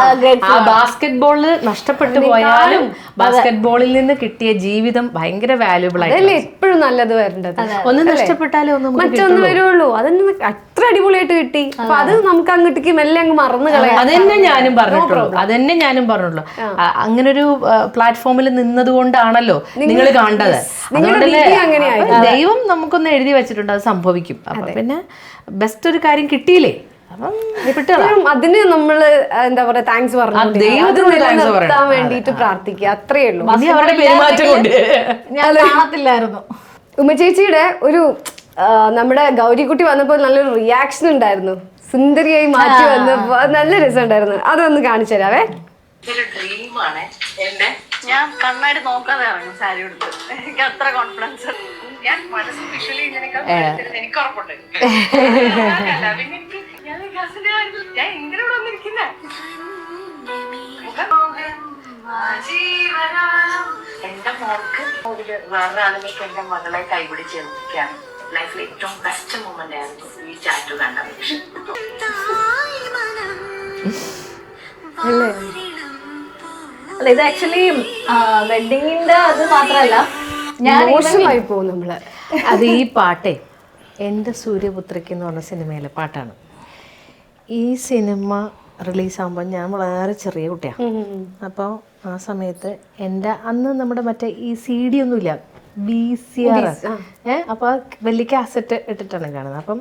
[SPEAKER 4] ആ ബാസ്കറ്റ് ബോളിൽ നഷ്ടപ്പെട്ടു പോയാലും ബാസ്കറ്റ് ബോളിൽ നിന്ന് കിട്ടിയ ജീവിതം ഭയങ്കര വാല്യൂബിൾ ആയിട്ട്
[SPEAKER 1] എപ്പോഴും നല്ലത് വരേണ്ടത്.
[SPEAKER 4] ഒന്ന് നഷ്ടപ്പെട്ടാലേ ഒന്നും
[SPEAKER 1] മറ്റൊന്ന് വരുള്ളൂ. അതെന്നെ അത്ര അടിപൊളിയായിട്ട് കിട്ടി. അപ്പൊ അത് നമുക്ക് അങ്ങോട്ടേക്ക് മെല്ലെ അങ്ങ് മറന്നു കളയാം.
[SPEAKER 4] അതെന്നെ ഞാനും പറഞ്ഞുള്ളൂ. അങ്ങനൊരു പ്ലാറ്റ്ഫോമിൽ നിന്നത് കൊണ്ടാണല്ലോ നിങ്ങൾ കണ്ടത്. ദൈവം നമുക്കൊന്ന് എഴുതി വെച്ചിട്ടുണ്ട്, അത് സംഭവിക്കും. അപ്പൊ പിന്നെ ബെസ്റ്റ് ഒരു കാര്യം കിട്ടിയില്ലേ, അപ്പം
[SPEAKER 1] അതിന് നമ്മള് എന്താ പറയാ താങ്ക്സ് പറഞ്ഞു നിർത്താൻ വേണ്ടിട്ട് പ്രാർത്ഥിക്കുക, അത്രേ ഉള്ളൂ.
[SPEAKER 4] അവരുടെ പെരുമാറ്റം കൊണ്ട്
[SPEAKER 3] ഞാൻ കാണത്തില്ലായിരുന്നു.
[SPEAKER 1] ഉമ്മച്ചേച്ചിയുടെ ഒരു നമ്മുടെ ഗൗരിക്കുട്ടി വന്നപ്പോൾ നല്ലൊരു റിയാക്ഷൻ ഉണ്ടായിരുന്നു, സുന്ദരിയായി മാറ്റി വന്നപ്പോ നല്ല രസമുണ്ടായിരുന്നു. അതൊന്ന് കാണിച്ചു തരാവേ.
[SPEAKER 6] ഇതൊരു ഡ്രീമാണ് എന്റെ. ഞാൻ കണ്ണാടി നോക്കാതെ ഇറങ്ങും സാരി എടുത്ത്, എനിക്ക് അത്ര കോൺഫിഡൻസ്. ഞാൻ മനസ്സിൽ വിഷ്വലി ഇതിനേക്കാൾ എനിക്ക് ഉറപ്പുണ്ട്. പിന്നെ എനിക്ക് ഞാൻ വികാസിന്റെ കാര്യത്തിൽ ഞാൻ ഇങ്ങനെ വന്നിരിക്കുന്ന എന്റെ മോൾക്ക് വേറൊരാളിലേക്ക് എന്റെ മകളെ കൈപിടിച്ച് നിൽക്കുകയാണ്. ലൈഫിൽ ഏറ്റവും ബെസ്റ്റ് മൂമെന്റ് ആയിരുന്നു ഈ ചാറ്റ് കണ്ടത്.
[SPEAKER 3] അല്ല ഇത് ആക്ച്വലി വെഡിങ്ങിന്റെ അത് മാത്രല്ല, ഞാൻ
[SPEAKER 1] ഇമോഷണലായി പോകും നമ്മള്.
[SPEAKER 4] അത് ഈ പാട്ടേ എൻ്റെ സൂര്യപുത്രിക്ക് എന്ന് പറഞ്ഞ സിനിമയിലെ പാട്ടാണ്. ഈ സിനിമ റിലീസാകുമ്പോൾ ഞാൻ വളരെ ചെറിയ കുട്ടിയാണ്. അപ്പോൾ ആ സമയത്ത് എൻ്റെ അന്ന് നമ്മുടെ മറ്റേ ഈ CD ഒന്നുമില്ല, VCR. അപ്പോൾ വലിയ കാസറ്റ് ഇട്ടിട്ടാണ് കാണുന്നത്. അപ്പം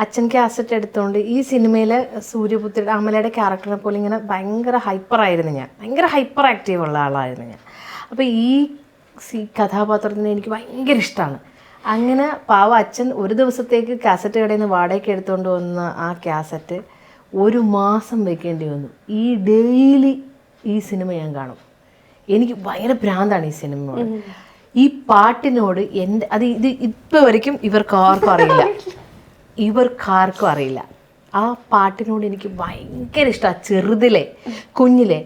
[SPEAKER 4] അച്ഛൻ കാസറ്റ് എടുത്തുകൊണ്ട് ഈ സിനിമയിലെ സൂര്യപുത്രിയുടെ അമലയുടെ ക്യാരക്ടറിനെ പോലെ ഇങ്ങനെ ഭയങ്കര ഹൈപ്പറായിരുന്നു ഞാൻ, ഭയങ്കര ഹൈപ്പർ ആക്റ്റീവ് ഉള്ള ആളായിരുന്നു ഞാൻ. അപ്പോൾ ഈ കഥാപാത്രത്തിന് എനിക്ക് ഭയങ്കര ഇഷ്ടമാണ്. അങ്ങനെ പാവ അച്ഛൻ ഒരു ദിവസത്തേക്ക് കാസറ്റ് കടയിൽ നിന്ന് വാടകയ്ക്ക് എടുത്തുകൊണ്ട് വന്ന ആ കാസറ്റ് 1 മാസം വെക്കേണ്ടി വന്നു. ഈ ഡെയിലി ഈ സിനിമ ഞാൻ കാണും. എനിക്ക് ഭയങ്കര ഭ്രാന്താണ് ഈ സിനിമയോട്. ഈ പാട്ടിനോട് ഇത് ഇപ്പോൾ വരയ്ക്കും ഇവർക്കാർക്കും അറിയില്ല. ആ പാട്ടിനോട് എനിക്ക് ഭയങ്കര ഇഷ്ടമാണ്. ചെറുതിലെ കുഞ്ഞിലെ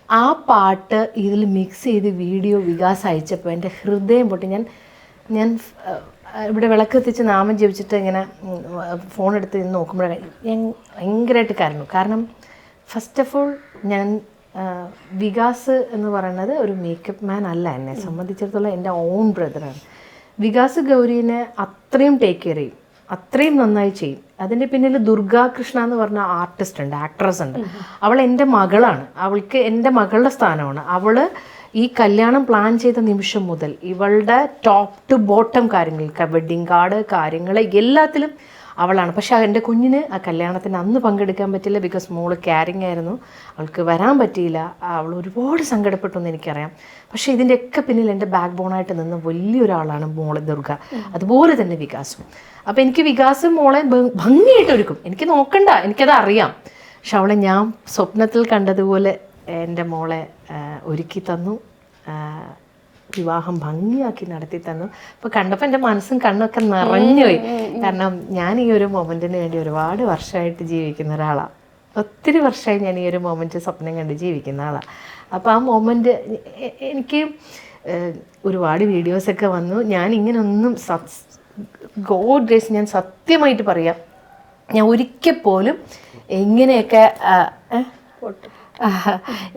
[SPEAKER 4] ആ പാട്ട് ഇതിൽ മിക്സ് ചെയ്ത് വീഡിയോ വികാസ് അയച്ചപ്പോൾ എൻ്റെ ഹൃദയം പൊട്ടി. ഞാൻ ഇവിടെ വിളക്കെത്തിച്ച് നാമം ജപിച്ചിട്ട് ഇങ്ങനെ ഫോൺ എടുത്ത് നോക്കുമ്പോഴേ ഞാൻ ഭയങ്കരമായിട്ട് കരഞ്ഞു. കാരണം ഫസ്റ്റ് ഓഫ് ഓൾ ഞാൻ വികാസ് എന്ന് പറയുന്നത് ഒരു മേക്കപ്പ് മാൻ അല്ല, എന്നെ സംബന്ധിച്ചിടത്തോളം എൻ്റെ ഓൺ ബ്രദറാണ്. വികാസ് ഗൗരീനെ അത്രയും ടേക്ക് കെയർ ചെയ്യും. അത്രയും നന്നായി ചെയ്യും. അതിൻ്റെ പിന്നിൽ ദുർഗാ കൃഷ്ണ എന്ന് പറഞ്ഞ ആർട്ടിസ്റ്റ് ഉണ്ട്, ആക്ട്രസ് ഉണ്ട്. അവൾ എൻ്റെ മകളാണ്, അവൾക്ക് എൻ്റെ മകളുടെ സ്ഥാനമാണ്. അവൾ ഈ കല്യാണം പ്ലാൻ ചെയ്ത നിമിഷം മുതൽ ഇവളുടെ ടോപ്പ് ടു ബോട്ടം കാര്യങ്ങൾ, വെഡ്ഡിങ് കാർഡ് കാര്യങ്ങൾ എല്ലാത്തിലും അവളാണ്. പക്ഷെ എൻ്റെ കുഞ്ഞിന് ആ കല്യാണത്തിന് അന്ന് പങ്കെടുക്കാൻ പറ്റില്ല, ബിക്കോസ് മോള് ക്യാരിങ് ആയിരുന്നു, അവൾക്ക് വരാൻ പറ്റിയില്ല. അവൾ ഒരുപാട് സങ്കടപ്പെട്ടു എന്ന് എനിക്കറിയാം. പക്ഷേ ഇതിൻ്റെയൊക്കെ പിന്നിൽ എൻ്റെ ബാക്ക് ബോണായിട്ട് നിന്ന് വലിയൊരാളാണ് മോളെ ദുർഗ, അതുപോലെ തന്നെ വികാസും. അപ്പോൾ എനിക്ക് വികാസും മോളെ ഭംഗിയായിട്ട് ഒരുക്കും, എനിക്ക് നോക്കണ്ട, എനിക്കത് അറിയാം. പക്ഷെ അവളെ ഞാൻ സ്വപ്നത്തിൽ കണ്ടതുപോലെ എൻ്റെ മോളെ ഒരുക്കി തന്നു, വിവാഹം ഭംഗിയാക്കി നടത്തി തന്നു. അപ്പോൾ കണ്ടപ്പോൾ എൻ്റെ മനസ്സും കണ്ണൊക്കെ നിറഞ്ഞുപോയി. കാരണം ഞാൻ ഈ ഒരു മൊമെൻറ്റിന് വേണ്ടി ഒരുപാട് വർഷമായിട്ട് ജീവിക്കുന്ന ഒരാളാണ്. ഒത്തിരി വർഷമായി ഞാൻ ഈ ഒരു മൊമെൻറ്റ് സ്വപ്നം കണ്ട് ജീവിക്കുന്ന ആളാണ്. അപ്പോൾ ആ മൊമെൻറ്റ് എനിക്ക് ഒരുപാട് വീഡിയോസൊക്കെ വന്നു. ഞാൻ ഇങ്ങനൊന്നും ഗോഡ് ഗ്രേസ്, ഞാൻ സത്യമായിട്ട് പറയാം, ഞാൻ ഒരിക്കൽ പോലും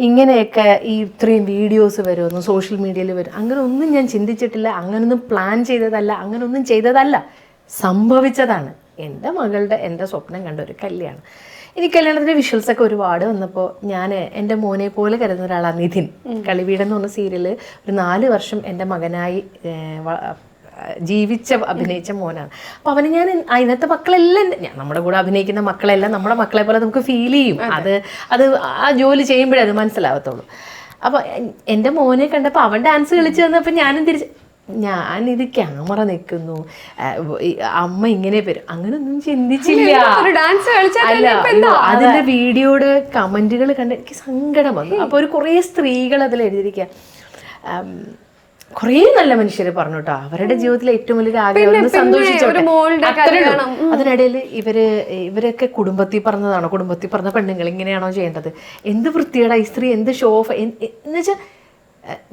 [SPEAKER 4] ഇങ്ങനെയൊക്കെ ഈ ഇത്രയും വീഡിയോസ് വരുമെന്ന് സോഷ്യൽ മീഡിയയിൽ വരും അങ്ങനെ ഒന്നും ഞാൻ ചിന്തിച്ചിട്ടില്ല. അങ്ങനൊന്നും പ്ലാൻ ചെയ്തതല്ല, അങ്ങനൊന്നും ചെയ്തതല്ല, സംഭവിച്ചതാണ്. എൻ്റെ മകളുടെ എൻ്റെ സ്വപ്നം കണ്ട ഒരു കല്യാണം. ഇനി കല്യാണത്തിൻ്റെ വിഷ്വൽസൊക്കെ ഒരുപാട് വന്നപ്പോൾ ഞാൻ എൻ്റെ മോനെ പോലെ കരുതുന്ന ഒരാളാണ് നിധിൻ. കളിവീട് എന്ന് പറഞ്ഞ സീരിയൽ ഒരു 4 വർഷം എൻ്റെ മകനായി അഭിനയിച്ച മോനാണ്. അപ്പോൾ അവന് ഞാൻ അതിനകത്തെ മക്കളെല്ലാം നമ്മുടെ കൂടെ അഭിനയിക്കുന്ന മക്കളെല്ലാം നമ്മുടെ മക്കളെ പോലെ നമുക്ക് ഫീൽ ചെയ്യും. അത് ആ ജോലി ചെയ്യുമ്പോഴേ അത് മനസ്സിലാവത്തുള്ളൂ. അപ്പോൾ എൻ്റെ മോനെ കണ്ടപ്പോൾ അവൻ ഡാൻസ് കളിച്ച് തന്നപ്പോൾ ഞാനിത് ക്യാമറ നിൽക്കുന്നു, അമ്മ ഇങ്ങനെ വരും, അങ്ങനൊന്നും ചിന്തിച്ചില്ല. അല്ല, അതിൻ്റെ വീഡിയോയുടെ കമൻറ്റുകൾ കണ്ട് എനിക്ക് സങ്കടം വന്നു. അപ്പോൾ കുറേ സ്ത്രീകൾ അതിൽ എഴുതിയിരിക്കുക, കുറേ നല്ല മനുഷ്യർ പറഞ്ഞു കേട്ടോ, അവരുടെ ജീവിതത്തിലെ ഏറ്റവും വലിയൊരു ആഗ്രഹം സന്തോഷിച്ചോട്ടെ. അതിനിടയിൽ ഇവരൊക്കെ കുടുംബത്തിൽ പറഞ്ഞതാണോ, കുടുംബത്തിൽ പറഞ്ഞ പെണ്ണുങ്ങൾ ഇങ്ങനെയാണോ ചെയ്യേണ്ടത്, എന്ത് വൃത്തിയുടെ ഈ സ്ത്രീ, എന്ത് ഷോ ഓഫ് എന്നുവെച്ചാൽ.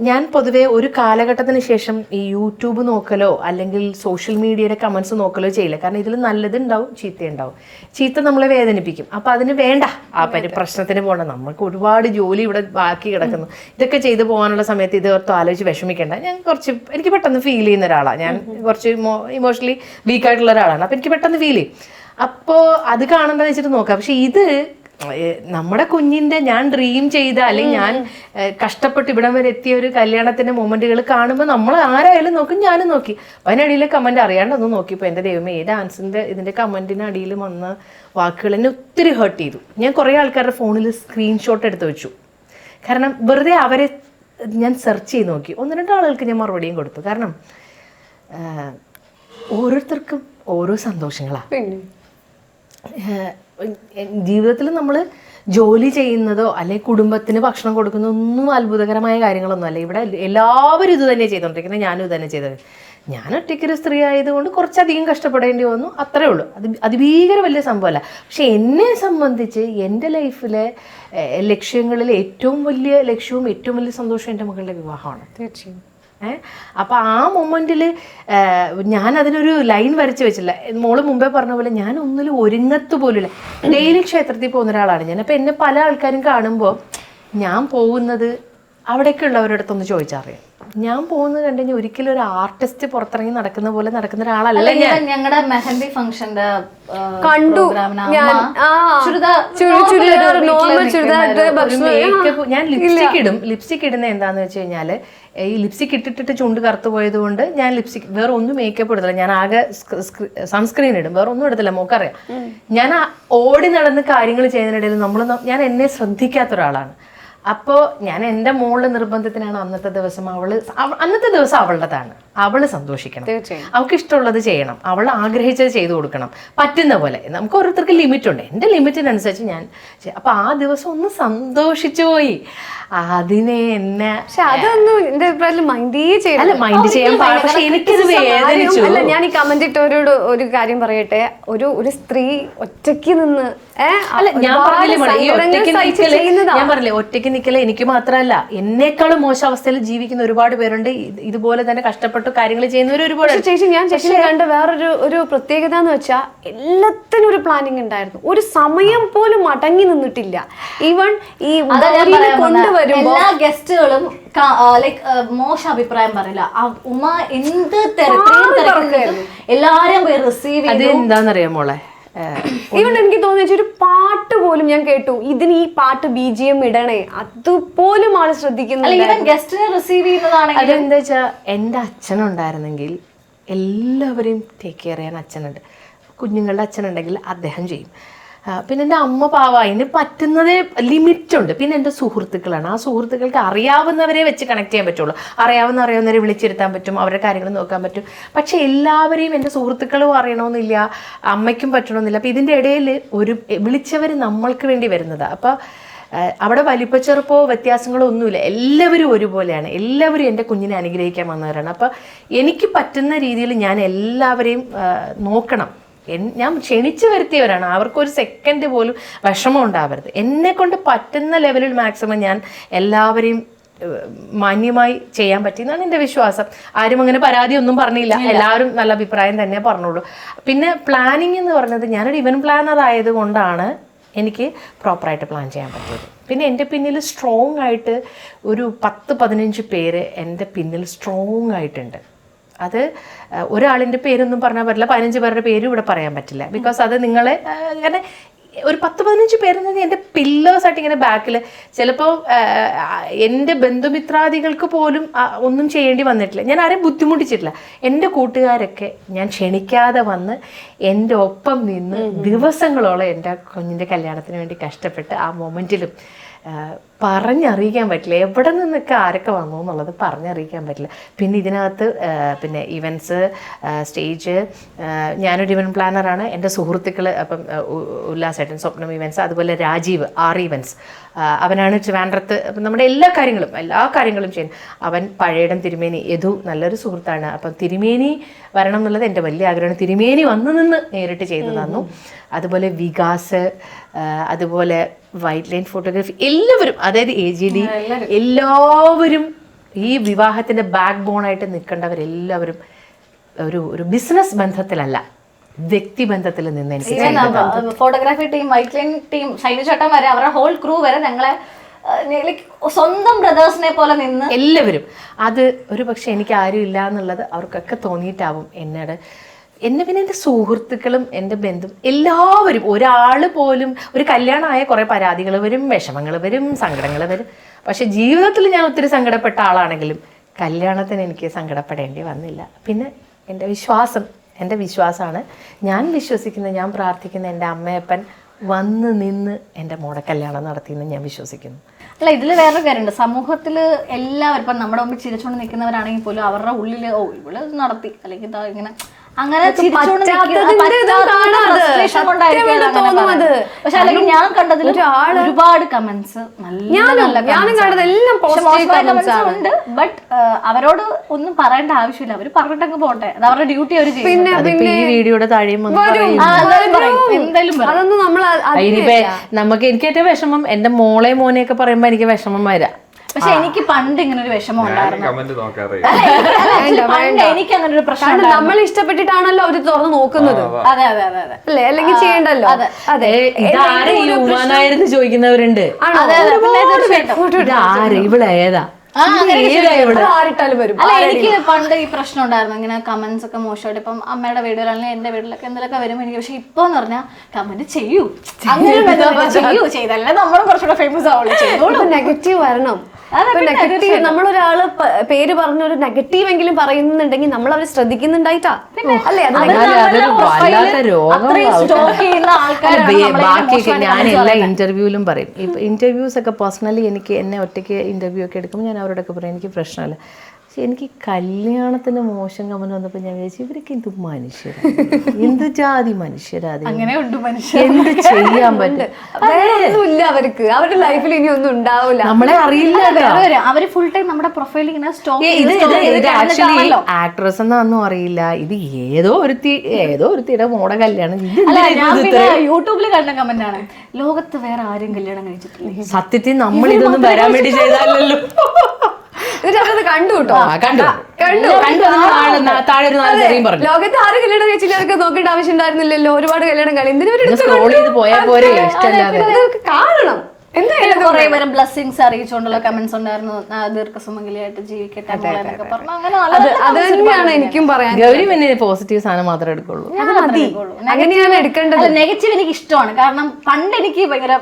[SPEAKER 4] ഞാൻ പൊതുവേ ഒരു കാലഘട്ടത്തിന് ശേഷം ഈ യൂട്യൂബ് നോക്കലോ അല്ലെങ്കിൽ സോഷ്യൽ മീഡിയയുടെ കമൻസ് നോക്കലോ ചെയ്യില്ല. കാരണം ഇതിൽ നല്ലതുണ്ടാവും, ചീത്തയുണ്ടാവും. ചീത്ത നമ്മളെ വേദനിപ്പിക്കും. അപ്പം അതിന് വേണ്ട, ആ പ്രശ്നത്തിന് പോകണ്ട, നമുക്ക് ഒരുപാട് ജോലി ഇവിടെ ബാക്കി കിടക്കുന്നു. ഇതൊക്കെ ചെയ്തു പോകാനുള്ള സമയത്ത് ഇത് ആലോചിച്ച് വിഷമിക്കേണ്ട. എനിക്ക് പെട്ടെന്ന് ഫീൽ ചെയ്യുന്ന ഒരാളാണ്. ഞാൻ കുറച്ച് ഇമോഷണലി വീക്കായിട്ടുള്ള ഒരാളാണ്. അപ്പം എനിക്ക് പെട്ടെന്ന് ഫീൽ ചെയ്യും. അപ്പോൾ അത് കാണേണ്ടതെന്ന് വെച്ചിട്ട് നോക്കാം. പക്ഷെ ഇത് നമ്മുടെ കുഞ്ഞിൻ്റെ ഞാൻ ഡ്രീം ചെയ്ത അല്ലെങ്കിൽ ഞാൻ കഷ്ടപ്പെട്ട് ഇവിടം വരെ എത്തിയ ഒരു കല്യാണത്തിൻ്റെ മൊമെൻറ്റുകൾ കാണുമ്പോൾ നമ്മൾ ആരായാലും നോക്കും, ഞാനും നോക്കി. അപ്പോൾ അതിനടിയിലെ കമൻറ്റ് അറിയാണ്ടൊന്നും നോക്കിയപ്പോൾ എൻ്റെ ദൈവമേ, ഈ ഡാൻസിൻ്റെ ഇതിൻ്റെ കമൻറ്റിന് അടിയിൽ വന്ന വാക്കുകൾ എന്നെ ഒത്തിരി ഹേർട്ട് ചെയ്തു. ഞാൻ കുറേ ആൾക്കാരുടെ ഫോണിൽ സ്ക്രീൻഷോട്ട് എടുത്ത് വെച്ചു. കാരണം വെറുതെ അവരെ ഞാൻ സെർച്ച് ചെയ്ത് നോക്കി. 1-2 ആളുകൾക്ക് ഞാൻ മറുപടിയും കൊടുത്തു. കാരണം ഓരോരുത്തർക്കും ഓരോ സന്തോഷങ്ങളാണ്. ജീവിതത്തിൽ നമ്മൾ ജോലി ചെയ്യുന്നതോ അല്ലെങ്കിൽ കുടുംബത്തിന് ഭക്ഷണം കൊടുക്കുന്നതോ ഒന്നും അത്ഭുതകരമായ കാര്യങ്ങളൊന്നും അല്ല. ഇവിടെ എല്ലാവരും ഇത് തന്നെ ചെയ്തുകൊണ്ടിരിക്കുന്നത്, ഞാനും ഇത് തന്നെ ചെയ്തത്. ഞാൻ ഒറ്റയ്ക്കൊരു സ്ത്രീ ആയതുകൊണ്ട് കുറച്ചധികം കഷ്ടപ്പെടേണ്ടി വന്നു, അത്രേ ഉള്ളൂ. അതിഭീകര വലിയ സംഭവമല്ല. പക്ഷെ എന്നെ സംബന്ധിച്ച് എൻ്റെ ലൈഫിലെ ലക്ഷ്യങ്ങളിൽ ഏറ്റവും വലിയ ലക്ഷ്യവും ഏറ്റവും വലിയ സന്തോഷവും എൻ്റെ മകളുടെ വിവാഹമാണ്.
[SPEAKER 1] തീർച്ചയായും.
[SPEAKER 4] അപ്പോൾ ആ മൊമെൻറ്റിൽ ഞാനതിനൊരു ലൈൻ വരച്ച് വെച്ചില്ല. മോള് മുമ്പേ പറഞ്ഞ പോലെ ഞാൻ ഒന്നിലും ഒരുങ്ങത്ത് പോലുമില്ല. ഡെയിലി ക്ഷേത്രത്തിൽ പോകുന്ന ഒരാളാണ് ഞാൻ. അപ്പോൾ എന്നെ പല ആൾക്കാരും കാണുമ്പോൾ ഞാൻ പോകുന്നത് അവിടേക്ക് ഉള്ളവരുടെ അടുത്തൊന്ന് ചോദിച്ചറിയാം. ഞാൻ പോകുന്നത് കണ്ടു കഴിഞ്ഞാൽ ഒരിക്കലും ഒരു ആർട്ടിസ്റ്റ് പുറത്തിറങ്ങി നടക്കുന്ന പോലെ നടക്കുന്ന ഒരാളല്ല ഞാൻ.
[SPEAKER 3] ഞങ്ങളുടെ മെഹന്തി ഫംഗ്ഷന്റെ
[SPEAKER 1] കണ്ടു
[SPEAKER 4] ഞാൻ ലിപ്സ്റ്റിക് ഇടുന്ന എന്താന്ന് വെച്ച് കഴിഞ്ഞാല്, ഈ ലിപ്സ്റ്റിക് ഇട്ടിട്ട് ചുണ്ട് കറുത്തു പോയത് കൊണ്ട് ഞാൻ ലിപ്സ്റ്റിക് വേറെ ഒന്നും മേക്കപ്പ് ഇടത്തില്ല. ഞാൻ ആകെ സൺസ്ക്രീൻ ഇടും, വേറെ ഒന്നും ഇടത്തില്ല. മോക്കറിയാം, ഞാൻ ഓടി നടന്ന് കാര്യങ്ങൾ ചെയ്യുന്നതിനിടയിൽ ഞാൻ എന്നെ ശ്രദ്ധിക്കാത്ത ഒരാളാണ്. അപ്പോൾ ഞാൻ എൻ്റെ മോളുടെ നിർബന്ധത്തിനാണ് അന്നത്തെ ദിവസം അവളുടേതാണ്. അവള് സന്തോഷിക്കണം, അവൾക്ക് ഇഷ്ടമുള്ളത് ചെയ്യണം, അവൾ ആഗ്രഹിച്ചത് ചെയ്തു കൊടുക്കണം, പറ്റുന്ന പോലെ. നമുക്ക് ഓരോരുത്തർക്ക് ലിമിറ്റ് ഉണ്ട്. എൻ്റെ ലിമിറ്റിനനുസരിച്ച് ഞാൻ അപ്പൊ ആ ദിവസം ഒന്ന് സന്തോഷിച്ചു പോയി. അതിനെ എന്നെ
[SPEAKER 1] അതൊന്നും എന്റെ അഭിപ്രായത്തിൽ മൈൻഡ്
[SPEAKER 4] ചെയ്യാൻ പാടില്ല. പക്ഷെ എനിക്കിത് വേദനിച്ചു.
[SPEAKER 1] അല്ല, ഞാൻ ഈ കമന്റ് ഇട്ടവരോട് ഒരു കാര്യം പറയട്ടെ. ഒരു സ്ത്രീ ഒറ്റയ്ക്ക് നിന്ന്
[SPEAKER 4] അല്ല ഞാൻ പറഞ്ഞില്ലേ മോളെ, ഈ ഒറ്റയ്ക്ക് നിൽക്കല് ഞാൻ പറഞ്ഞില്ലേ ഒറ്റയ്ക്ക് നിൽക്കല് എനിക്ക് മാത്രമല്ല എന്നെക്കാളും മോശം അവസ്ഥയിൽ ജീവിക്കുന്ന ഒരുപാട് പേരുണ്ട്. ഇതുപോലെ തന്നെ കഷ്ടപ്പെട്ട് കാര്യങ്ങൾ ചെയ്യുന്നവർ ഒരുപാട്.
[SPEAKER 1] ചേച്ചി ഞാൻ ചേച്ചിനെ കണ്ട വേറൊരു പ്രത്യേകത എന്ന് വെച്ചാൽ എല്ലാത്തിനും ഒരു പ്ലാനിങ് ഉണ്ടായിരുന്നു. ഒരു സമയം പോലും അടങ്ങി നിന്നിട്ടില്ല. ഈവൻ ഈ കൊണ്ടുവരുമ്പോ
[SPEAKER 3] എല്ലാ ഗസ്റ്റുകളും ലൈക്ക് മോശം അഭിപ്രായം പറയില്ല. ഉമ്മ എന്ത് തിരക്കായിരുന്നു, എല്ലാരും പോയി റിസീവ്
[SPEAKER 4] അത് എന്താന്നറിയാം മോളെ,
[SPEAKER 1] ഈവൻ എനിക്ക് തോന്നിയ ഒരു പാട്ട് പോലും ഞാൻ കേട്ടു, ഇതിന് ഈ പാട്ട് BGM ഇടണേ, അതുപോലും ആള് ശ്രദ്ധിക്കുന്നില്ല.
[SPEAKER 3] ഗസ്റ്റിനെ റിസീവ് ചെയ്യുന്നതാണെങ്കിൽ
[SPEAKER 4] അതെന്താ വെച്ചാ എൻ്റെ അച്ഛനുണ്ടായിരുന്നെങ്കിൽ എല്ലാവരെയും ടേക്ക് കെയർ ചെയ്യാൻ അച്ഛനുണ്ട്. കുഞ്ഞുങ്ങളുടെ അച്ഛനുണ്ടെങ്കിൽ അദ്ദേഹം ചെയ്യും. പിന്നെ എൻ്റെ അമ്മ പാവ, അതിന് പറ്റുന്നതേ ലിമിറ്റുണ്ട്. പിന്നെ എൻ്റെ സുഹൃത്തുക്കളാണ്, ആ സുഹൃത്തുക്കൾക്ക് അറിയാവുന്നവരെ വെച്ച് കണക്ട് ചെയ്യാൻ പറ്റുള്ളൂ. അറിയാവുന്നവരെ വിളിച്ചിരുത്താൻ പറ്റും, അവരുടെ കാര്യങ്ങൾ നോക്കാൻ പറ്റും. പക്ഷെ എല്ലാവരെയും എൻ്റെ സുഹൃത്തുക്കളും അറിയണമെന്നില്ല, അമ്മയ്ക്കും പറ്റണമെന്നില്ല. അപ്പം ഇതിൻ്റെ ഇടയിൽ വിളിച്ചവർ നമ്മൾക്ക് വേണ്ടി വരുന്നതാണ്. അപ്പം അവിടെ വലിപ്പച്ചെറുപ്പോ വ്യത്യാസങ്ങളോ ഒന്നുമില്ല, എല്ലാവരും ഒരുപോലെയാണ്. എല്ലാവരും എൻ്റെ കുഞ്ഞിനെ അനുഗ്രഹിക്കാൻ വന്നവരാണ്. അപ്പം എനിക്ക് പറ്റുന്ന രീതിയിൽ ഞാൻ എല്ലാവരെയും നോക്കണം. ഞാൻ ക്ഷണിച്ചു വരുത്തിയവരാണ്, അവർക്കൊരു സെക്കൻഡ് പോലും വിഷമം ഉണ്ടാവരുത്. എന്നെ കൊണ്ട് പറ്റുന്ന ലെവലിൽ മാക്സിമം ഞാൻ എല്ലാവരെയും മാന്യമായി ചെയ്യാൻ പറ്റിയെന്നാണ് എൻ്റെ വിശ്വാസം. ആരും അങ്ങനെ പരാതി ഒന്നും പറഞ്ഞില്ല, എല്ലാവരും നല്ല അഭിപ്രായം തന്നെ പറഞ്ഞോളൂ. പിന്നെ പ്ലാനിങ് എന്ന് പറഞ്ഞത് ഞാനൊരു ഇവന്റ് പ്ലാനർ ആയതുകൊണ്ടാണ് എനിക്ക് പ്രോപ്പറായിട്ട് പ്ലാൻ ചെയ്യാൻ പറ്റിയത്. പിന്നെ എൻ്റെ പിന്നിൽ സ്ട്രോങ് ആയിട്ട് ഒരു 10-15 പേര് എൻ്റെ പിന്നിൽ സ്ട്രോങ് ആയിട്ടുണ്ട്. അത് ഒരാളിൻ്റെ പേരൊന്നും പറഞ്ഞാൽ പറ്റില്ല, 15 പേരുടെ പേരും ഇവിടെ പറയാൻ പറ്റില്ല. ബിക്കോസ് അത് നിങ്ങളെ അങ്ങനെ ഒരു 10-15 പേരെന്ന് എൻ്റെ പില്ലേഴ്സായിട്ട് ഇങ്ങനെ ബാക്കിൽ. ചിലപ്പോൾ എൻ്റെ ബന്ധുമിത്രാദികൾക്ക് പോലും ഒന്നും ചെയ്യേണ്ടി വന്നിട്ടില്ല, ഞാൻ ആരെയും ബുദ്ധിമുട്ടിച്ചിട്ടില്ല. എൻ്റെ കൂട്ടുകാരൊക്കെ ഞാൻ ക്ഷണിക്കാതെ വന്ന് എൻ്റെ ഒപ്പം നിന്ന് ദിവസങ്ങളോളം എൻ്റെ കുഞ്ഞിൻ്റെ കല്യാണത്തിന് വേണ്ടി കഷ്ടപ്പെട്ട് ആ മൊമെൻറ്റിലും പറഞ്ഞറിയിക്കാൻ പറ്റില്ല എവിടെ നിന്നൊക്കെ ആരൊക്കെ വന്നു എന്നുള്ളത് പറഞ്ഞറിയിക്കാൻ പറ്റില്ല. പിന്നെ ഇതിനകത്ത് പിന്നെ ഇവൻറ്റ്സ്, സ്റ്റേജ്, ഞാനൊരു ഇവൻറ്റ് പ്ലാനറാണ്. എൻ്റെ സുഹൃത്തുക്കൾ അപ്പം ഉല്ലാസേട്ടൻ, സ്വപ്നം ഇവൻറ്റ്സ്, അതുപോലെ രാജീവ് ഇവൻറ്റ്സ്, അവനാണ് ട്രിവാൻഡ്രത്ത് നമ്മുടെ എല്ലാ കാര്യങ്ങളും ചെയ്യുന്നത്. അവൻ പഴയടം തിരുമേനി യദു നല്ലൊരു സുഹൃത്താണ്. അപ്പം തിരുമേനി വരണം എന്നുള്ളത് എൻ്റെ വലിയ ആഗ്രഹമാണ്. തിരുമേനി വന്നു നിന്ന് നേരിട്ട് ചെയ്തു തന്നു. അതുപോലെ വികാസ്, അതുപോലെ വൈറ്റ് ലൈൻ ഫോട്ടോഗ്രാഫി, എല്ലാവരും, അതായത് AGD എല്ലാവരും ഈ വിവാഹത്തിൻ്റെ ബാക്ക് ബോണായിട്ട് നിൽക്കേണ്ടവരെല്ലാവരും ഒരു ബിസിനസ് ബന്ധത്തിലല്ല, വ്യക്തിബന്ധത്തിൽ നിന്ന് എനിക്ക്
[SPEAKER 3] photography team, white line team, Shainu ചേട്ടൻ വരെ, അവരുടെ ഹോൾ ക്രൂ വരെ ഞങ്ങളെ സ്വന്തം ബ്രദേഴ്സിനെ പോലെ നിന്ന്
[SPEAKER 4] എല്ലാവരും. അത് ഒരു പക്ഷെ എനിക്ക് ആരും ഇല്ല എന്നുള്ളത് അവർക്കൊക്കെ തോന്നിയിട്ടാവും എന്നോട്. പിന്നെ എൻ്റെ സുഹൃത്തുക്കളും എൻ്റെ ബന്ധുവും എല്ലാവരും, ഒരാൾ പോലും, ഒരു കല്യാണമായ കുറേ പരാതികൾ വരും, വിഷമങ്ങൾ വരും, സങ്കടങ്ങൾ വരും. പക്ഷെ ജീവിതത്തിൽ ഞാൻ ഒത്തിരി സങ്കടപ്പെട്ട ആളാണെങ്കിലും കല്യാണത്തിന് എനിക്ക് സങ്കടപ്പെടേണ്ടി വന്നില്ല. പിന്നെ എൻ്റെ വിശ്വാസമാണ്, ഞാൻ വിശ്വസിക്കുന്ന, ഞാൻ പ്രാർത്ഥിക്കുന്ന എൻ്റെ അമ്മയപ്പൻ വന്ന് നിന്ന് എൻ്റെ മോടെ കല്യാണം നടത്തിയെന്ന് ഞാൻ വിശ്വസിക്കുന്നു.
[SPEAKER 3] അല്ല, ഇതിൽ വേറൊരു കാര്യമുണ്ട്. സമൂഹത്തിൽ എല്ലാവരും ഇപ്പം നമ്മുടെ മുമ്പിൽ ചിരിച്ചുകൊണ്ട് നിൽക്കുന്നവരാണെങ്കിൽ പോലും അവരുടെ ഉള്ളിൽ ഇവള് നടത്തി, അല്ലെങ്കിൽ ഇതാ ഇങ്ങനെ അങ്ങനെ പക്ഷെ അല്ലെങ്കിൽ ഞാൻ കണ്ടതിൽ ഒരുപാട് കമന്റ്സ് ഉണ്ട്. ബട്ട് അവരോട് ഒന്നും പറയേണ്ട ആവശ്യമില്ല, അവര് പറഞ്ഞിട്ടങ്ങ് പോട്ടെ, അത് അവരുടെ ഡ്യൂട്ടി അവർ ചെയ്യും.
[SPEAKER 4] പിന്നെ ഈ വീഡിയോയുടെ താഴെയും നമുക്ക് എനിക്ക് ഏറ്റവും വിഷമം എൻ്റെ മോനെയൊക്കെ പറയുമ്പോ എനിക്ക് വിഷമം വരാം.
[SPEAKER 3] പക്ഷെ എനിക്ക് പണ്ട് ഇങ്ങനെ ഒരു വിഷമം ഉണ്ടായിരുന്നു. എനിക്ക് അങ്ങനെ ഒരു പ്രശ്നം,
[SPEAKER 1] നമ്മൾ ഇഷ്ടപ്പെട്ടിട്ടാണല്ലോ അവര് തുറന്ന് നോക്കുന്നത്.
[SPEAKER 3] അതെ അതെ അതെ അതെ
[SPEAKER 1] അല്ലേ, അല്ലെങ്കിൽ ചെയ്യണ്ടല്ലോ.
[SPEAKER 4] അതെ, ഇതാരെന്ന് ചോദിക്കുന്നവരുണ്ട്. ഇവിടെ ഏതാ
[SPEAKER 1] ആരിട്ടാലും വരും.
[SPEAKER 3] അല്ല, എനിക്ക് പണ്ട് ഈ പ്രശ്നം ഉണ്ടായിരുന്നു, ഇങ്ങനെ കമന്റ്സ് ഒക്കെ മോശമായിട്ട്. ഇപ്പം അമ്മയുടെ വീടുകളിൽ എന്റെ വീട്ടിലൊക്കെ എന്തെങ്കിലുമൊക്കെ വരും എനിക്ക്. പക്ഷെ ഇപ്പൊ എന്ന് പറഞ്ഞാൽ കമന്റ് ചെയ്യൂ, അങ്ങനെ ചെയ്തല്ലേ നമ്മളും കുറച്ചുകൂടെ ഫേമസ് ആവുള്ളൂ.
[SPEAKER 1] നെഗറ്റീവ് വരണം. നമ്മളൊരാള് പേര് പറഞ്ഞൊരു നെഗറ്റീവ് എങ്കിലും പറയുന്നുണ്ടെങ്കിൽ നമ്മൾ അവരെ ശ്രദ്ധിക്കുന്നുണ്ടായിട്ടാ അല്ലേ?
[SPEAKER 4] ബാക്കിയൊക്കെ ഞാൻ എല്ലാ ഇന്റർവ്യൂവിലും പറയും. ഇപ്പൊ ഇന്റർവ്യൂസ് ഒക്കെ പേഴ്സണലി എന്നെ ഒറ്റയ്ക്ക് ഇന്റർവ്യൂ ഒക്കെ എടുക്കുമ്പോൾ ഞാൻ അവരോടൊക്കെ പറയും എനിക്ക് പ്രശ്നമല്ല, എനിക്ക് കല്യാണത്തിന് മോശം കമന്റ് വന്നപ്പോൾ ഞാൻ വിചാരിച്ചു ഇവരൊക്കെ എന്ത് മനുഷ്യരാ, എന്ത് ജാതി മനുഷ്യരാ,
[SPEAKER 3] അങ്ങനെ ഉണ്ട് മനുഷ്യർ.
[SPEAKER 4] എന്ത് ചെയ്യാൻ പറ്റും?
[SPEAKER 1] ഒന്നുമില്ല അവർക്ക്, അവരുടെ ലൈഫിൽ ഇനി ഒന്നും ഉണ്ടാവില്ല.
[SPEAKER 4] നമ്മളെ അറിയില്ല.
[SPEAKER 3] അവര് ഫുൾ ടൈം നമ്മുടെ പ്രൊഫൈൽ ഇങ്ങനെ
[SPEAKER 4] ഇത് ആക്ച്വലി ആക്ട്രസ് എന്നൊന്നും അറിയില്ല. ഇത് ഏതോ ഒരുത്തിയുടെ മോടെ കല്യാണം.
[SPEAKER 3] യൂട്യൂബിൽ കണ്ട കമന്റ് ആണ്, ലോകത്ത് വേറെ ആരും കല്യാണം കഴിച്ചിട്ടില്ല.
[SPEAKER 4] സത്യത്തിൽ നമ്മൾ ഇതൊന്നും വരാൻ വേണ്ടി ചെയ്താലല്ലോ.
[SPEAKER 1] കണ്ടു കേട്ടോ, ലോകത്ത് ആരും കല്യാണം കഴിച്ചില്ല, അതൊക്കെ നോക്കേണ്ട ആവശ്യം ഉണ്ടായിരുന്നില്ലല്ലോ. ഒരുപാട് കല്യാണം കളി എന്തിനു
[SPEAKER 4] സ്ക്രോൾ ചെയ്ത് പോയാൽ പോരെ, ഇഷ്ടമല്ലാതെ
[SPEAKER 1] കാണണം. എന്തായാലും
[SPEAKER 3] കുറെ പേരും ബ്ലെസ്സിങ്സ് അറിയിച്ചുകൊണ്ടുള്ള കമന്റ്സ് ഉണ്ടായിരുന്നു, ദീർഘസുമംഗലിയായിട്ട് ജീവിക്കട്ടെ എന്നൊക്കെ പറഞ്ഞു. അങ്ങനെ
[SPEAKER 1] അത് തന്നെയാണ് എനിക്കും പറയാൻ.
[SPEAKER 4] ഗൗരി പിന്നെ പോസിറ്റീവ് സാധനം മാത്രമേ എടുക്കുള്ളൂ.
[SPEAKER 1] അങ്ങനെയാണ് എടുക്കേണ്ടത്.
[SPEAKER 3] നെഗറ്റീവ് എനിക്ക് ഇഷ്ടമാണ്. കാരണം പണ്ട് എനിക്ക് ഭയങ്കര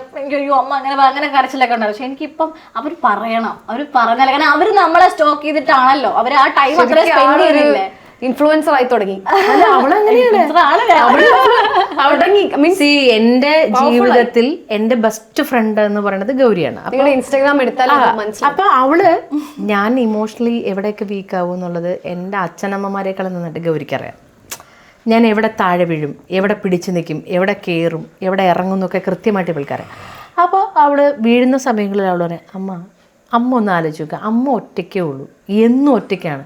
[SPEAKER 3] അയ്യോ അമ്മ അങ്ങനെ കരച്ചിലൊക്കെ ഉണ്ടായിരുന്നു. പക്ഷെ എനിക്കിപ്പം അവർ പറയണം, അവർ പറഞ്ഞാൽ, കാരണം അവർ നമ്മളെ സ്റ്റോക്ക് ചെയ്തിട്ടാണല്ലോ, അവർ ആ ടൈം അത്രയും സ്പെൻഡ് ചെയ്തില്ലേ.
[SPEAKER 1] ഇൻഫ്ലുവൻസർ ആയി തുടങ്ങി.
[SPEAKER 4] എന്റെ ജീവിതത്തിൽ എന്റെ ബെസ്റ്റ് ഫ്രണ്ട് എന്ന് പറയുന്നത് ഗൗരിയാണ്.
[SPEAKER 1] ഇൻസ്റ്റാഗ്രാം എടുത്താൽ
[SPEAKER 4] അപ്പൊ അവള് ഞാൻ ഇമോഷണലി എവിടെയൊക്കെ വീക്ക് ആവും എന്നുള്ളത് എന്റെ അച്ഛനമ്മമാരെക്കാളും നന്നായിട്ട് ഗൗരിക്കറിയാം. ഞാൻ എവിടെ താഴെ വീഴും, എവിടെ പിടിച്ചു നിൽക്കും, എവിടെ കയറും, എവിടെ ഇറങ്ങും എന്നൊക്കെ കൃത്യമായിട്ട് ഇവൾക്കറിയാം. അപ്പോൾ അവള് വീഴുന്ന സമയങ്ങളിൽ അവൾ പറയാം, അമ്മ ഒന്ന് ആലോചിച്ച് നോക്കുക, അമ്മ ഒറ്റയ്ക്കേ ഉള്ളൂ, എന്നും ഒറ്റയ്ക്കാണ്.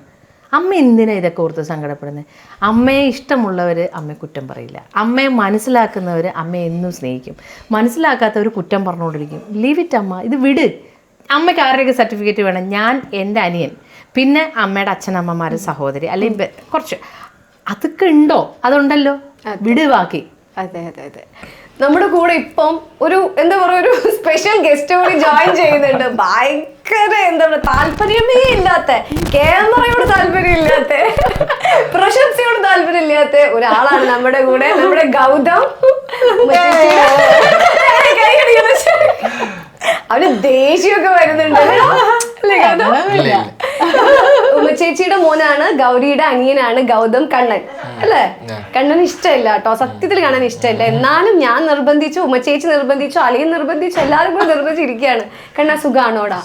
[SPEAKER 4] അമ്മ എന്തിനാ ഇതൊക്കെ ഓർത്ത് സങ്കടപ്പെടുന്നത്? അമ്മയെ ഇഷ്ടമുള്ളവർ അമ്മയെ കുറ്റം പറയില്ല, അമ്മയെ മനസ്സിലാക്കുന്നവർ അമ്മയെ എന്നും സ്നേഹിക്കും, മനസ്സിലാക്കാത്തവർ കുറ്റം പറഞ്ഞുകൊണ്ടിരിക്കും. ലീവ് ഇറ്റ് അമ്മ, ഇത് വിട്. അമ്മയ്ക്ക് ആരുടെയൊക്കെ സർട്ടിഫിക്കറ്റ് വേണം? ഞാൻ, എൻ്റെ അനിയൻ, പിന്നെ അമ്മയുടെ അച്ഛനമ്മമാർ, സഹോദരി, അല്ലെങ്കിൽ കുറച്ച് അതൊക്കെ ഉണ്ടോ? അതുണ്ടല്ലോ, വിട് ബാക്കി.
[SPEAKER 1] അതെ അതെ അതെ. നമ്മുടെ കൂടെ ഇപ്പം ഒരു എന്താ പറയുക, ഒരു സ്പെഷ്യൽ ഗസ്റ്റ് കൂടി ജോയിൻ ചെയ്യുന്നുണ്ട്. ഭയങ്കര എന്താ പറയുക, താല്പര്യമേ ഇല്ലാത്ത, ക്യാമറയോട് താല്പര്യമില്ലാത്ത, പ്രശംസയോട് താല്പര്യമില്ലാത്ത ഒരാളാണ് നമ്മുടെ കൂടെ, നമ്മുടെ ഗൗതം. അവന് ദേഷ്യമൊക്കെ വരുന്നുണ്ട് അല്ലേ ഗൗതം? ഉമ്മച്ചേച്ചിയുടെ മോനാണ്, ഗൗരിയുടെ അനിയനാണ് ഗൗതം. കണ്ണൻ അല്ലേ? കണ്ണൻ ഇഷ്ടമില്ല കേട്ടോ, സത്യത്തിൽ കണ്ണൻ ഇഷ്ടമില്ല. എന്നാലും ഞാൻ നിർബന്ധിച്ചു, ഉമ്മച്ചേച്ചി നിർബന്ധിച്ചു, അളിയൻ നിർബന്ധിച്ചു, എല്ലാരും കൂടെ നിർബന്ധിച്ചിരിക്കുകയാണ്. കണ്ണ സുഖാണോടാ?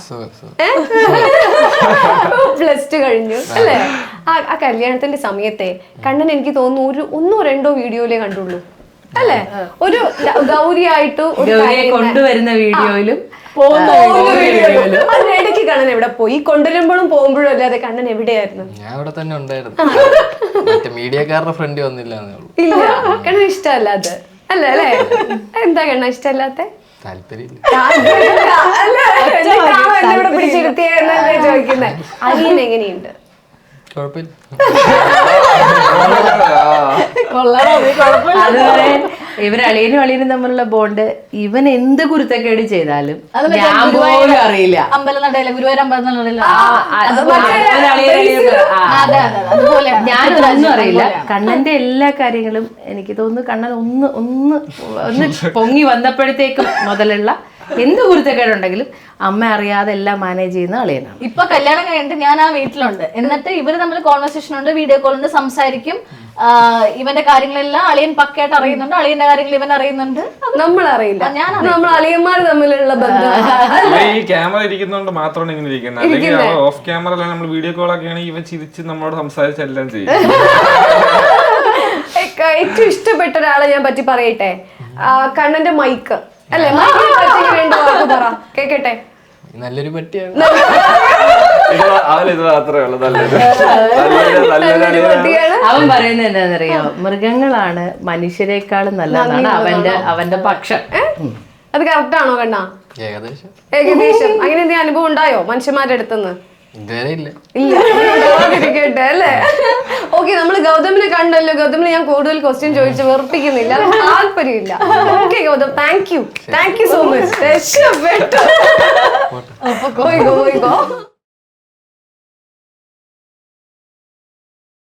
[SPEAKER 1] +2 കഴിഞ്ഞു അല്ലേ? ആ കല്യാണത്തിന്റെ സമയത്തെ കണ്ണൻ എനിക്ക് തോന്നുന്നു ഒന്നോ രണ്ടോ വീഡിയോയിലേ കണ്ടുള്ളൂ അല്ലേ? ഒരു ഗൗരിയായിട്ട്
[SPEAKER 4] കൊണ്ടുവരുന്ന വീഡിയോയിലും
[SPEAKER 1] അതിനിടയ്ക്ക് കണ്ണൻ എവിടെ പോയി? കൊണ്ടുവരുമ്പോഴും പോകുമ്പോഴും അല്ലാതെ കണ്ണൻ എവിടെയായിരുന്നു?
[SPEAKER 7] ഞാൻ അവിടെ തന്നെ ഉണ്ടായിരുന്നു. മീഡിയക്കാരുടെ ഫ്രണ്ട് വന്നില്ല.
[SPEAKER 1] ഇല്ല, കണ്ണൻ ഇഷ്ടമല്ല അത് അല്ലേ? അല്ലേ? എന്താ കണ്ണ ഇഷ്ടമല്ലാത്ത? പിടിച്ചിരുത്തിയെന്നല്ലേ ചോദിക്കുന്നത്. അനിയൻ എങ്ങനെയുണ്ട്?
[SPEAKER 4] അതുപോലെ ഇവര് അളിയനും തമ്മിലുള്ള ബോണ്ട്, ഇവൻ എന്ത് കുരുത്തക്കേട് ചെയ്താലും ഞാൻ പോലും അറിയില്ല.
[SPEAKER 3] അമ്പലനടയിലെ ഗുരുവായൂർ അമ്പലനടയിലെ
[SPEAKER 4] ഞാനൊന്നും അറിയില്ല. കണ്ണന്റെ എല്ലാ കാര്യങ്ങളും എനിക്ക് തോന്നുന്നു കണ്ണൻ ഒന്ന് പൊങ്ങി വന്നപ്പോഴത്തേക്കും മുതലുള്ള എന്ത് കുരുത്തക്കേടുണ്ടെങ്കിലും അമ്മ അറിയാതെ എല്ലാം മാനേജ് ചെയ്യുന്ന അളിയനാണ്.
[SPEAKER 3] ഇപ്പൊ കല്യാണം കഴിഞ്ഞിട്ട് ഞാൻ ആ വീട്ടിലുണ്ട്, എന്നിട്ട് ഇവര് തമ്മിൽ കോൺവെർസേഷൻ ഉണ്ട്, വീഡിയോ കോൾ ഉണ്ട്, സംസാരിക്കും. ഇവന്റെ കാര്യങ്ങളെല്ലാം അളിയൻ പക്കയായിട്ട് അറിയുന്നുണ്ട്, അളിയന്റെ കാര്യങ്ങൾ ഇവൻ അറിയുന്നുണ്ട്.
[SPEAKER 1] നമ്മൾ അറിയില്ല, നമ്മൾ അളിയന്മാർ തമ്മിലുള്ള ബന്ധം.
[SPEAKER 2] ഈ ക്യാമറ ഇരിക്കുന്നോണ്ട് മാത്രമാണ് ഇങ്ങനെ ഇരിക്കുന്നത്. അല്ലെങ്കിൽ ഓഫ് ക്യാമറ നമ്മൾ വീഡിയോ കോൾ ഒക്കെ ആണെങ്കിൽ ഇവ ചിരിച്ച് നമ്മളോട് സംസാരിച്ചെല്ലാം ചെയ്യും.
[SPEAKER 1] ഏറ്റവും ഇഷ്ടപ്പെട്ട ഒരാളെ ഞാൻ പറ്റി പറയട്ടെ, കണ്ണന്റെ മൈക്ക് അല്ലെ? മൈക്കിനെ പറ്റി പറ, കേക്കട്ടെ.
[SPEAKER 7] നല്ലൊരു പറ്റിയാണ്.
[SPEAKER 4] അവൻ പറയുന്നത് എന്താണെന്നറിയോ? മൃഗങ്ങളാണ് മനുഷ്യരെക്കാളും നല്ലതാണ് അവന്റെ പക്ഷം.
[SPEAKER 1] അത് കറക്റ്റ് ആണോ കണ്ണാ?
[SPEAKER 7] ഏകദേശം.
[SPEAKER 1] അങ്ങനെ എന്തെങ്കിലും അനുഭവം ഉണ്ടായോ മനുഷ്യന്മാരുടെ അടുത്തുനിന്ന്?
[SPEAKER 7] ഇതുവരെ ഇല്ല.
[SPEAKER 1] ഇരിക്കട്ടെ അല്ലേ? ഓക്കെ, നമ്മള് ഗൗതമിനെ കണ്ടല്ലോ. ഗൗതമിന് ഞാൻ കൂടുതൽ ക്വസ്റ്റ്യൻ ചോദിച്ച് വെറുപ്പിക്കുന്നില്ല, താല്പര്യമില്ല. Okay Gautham, thank you so much. പോയിക്കോ.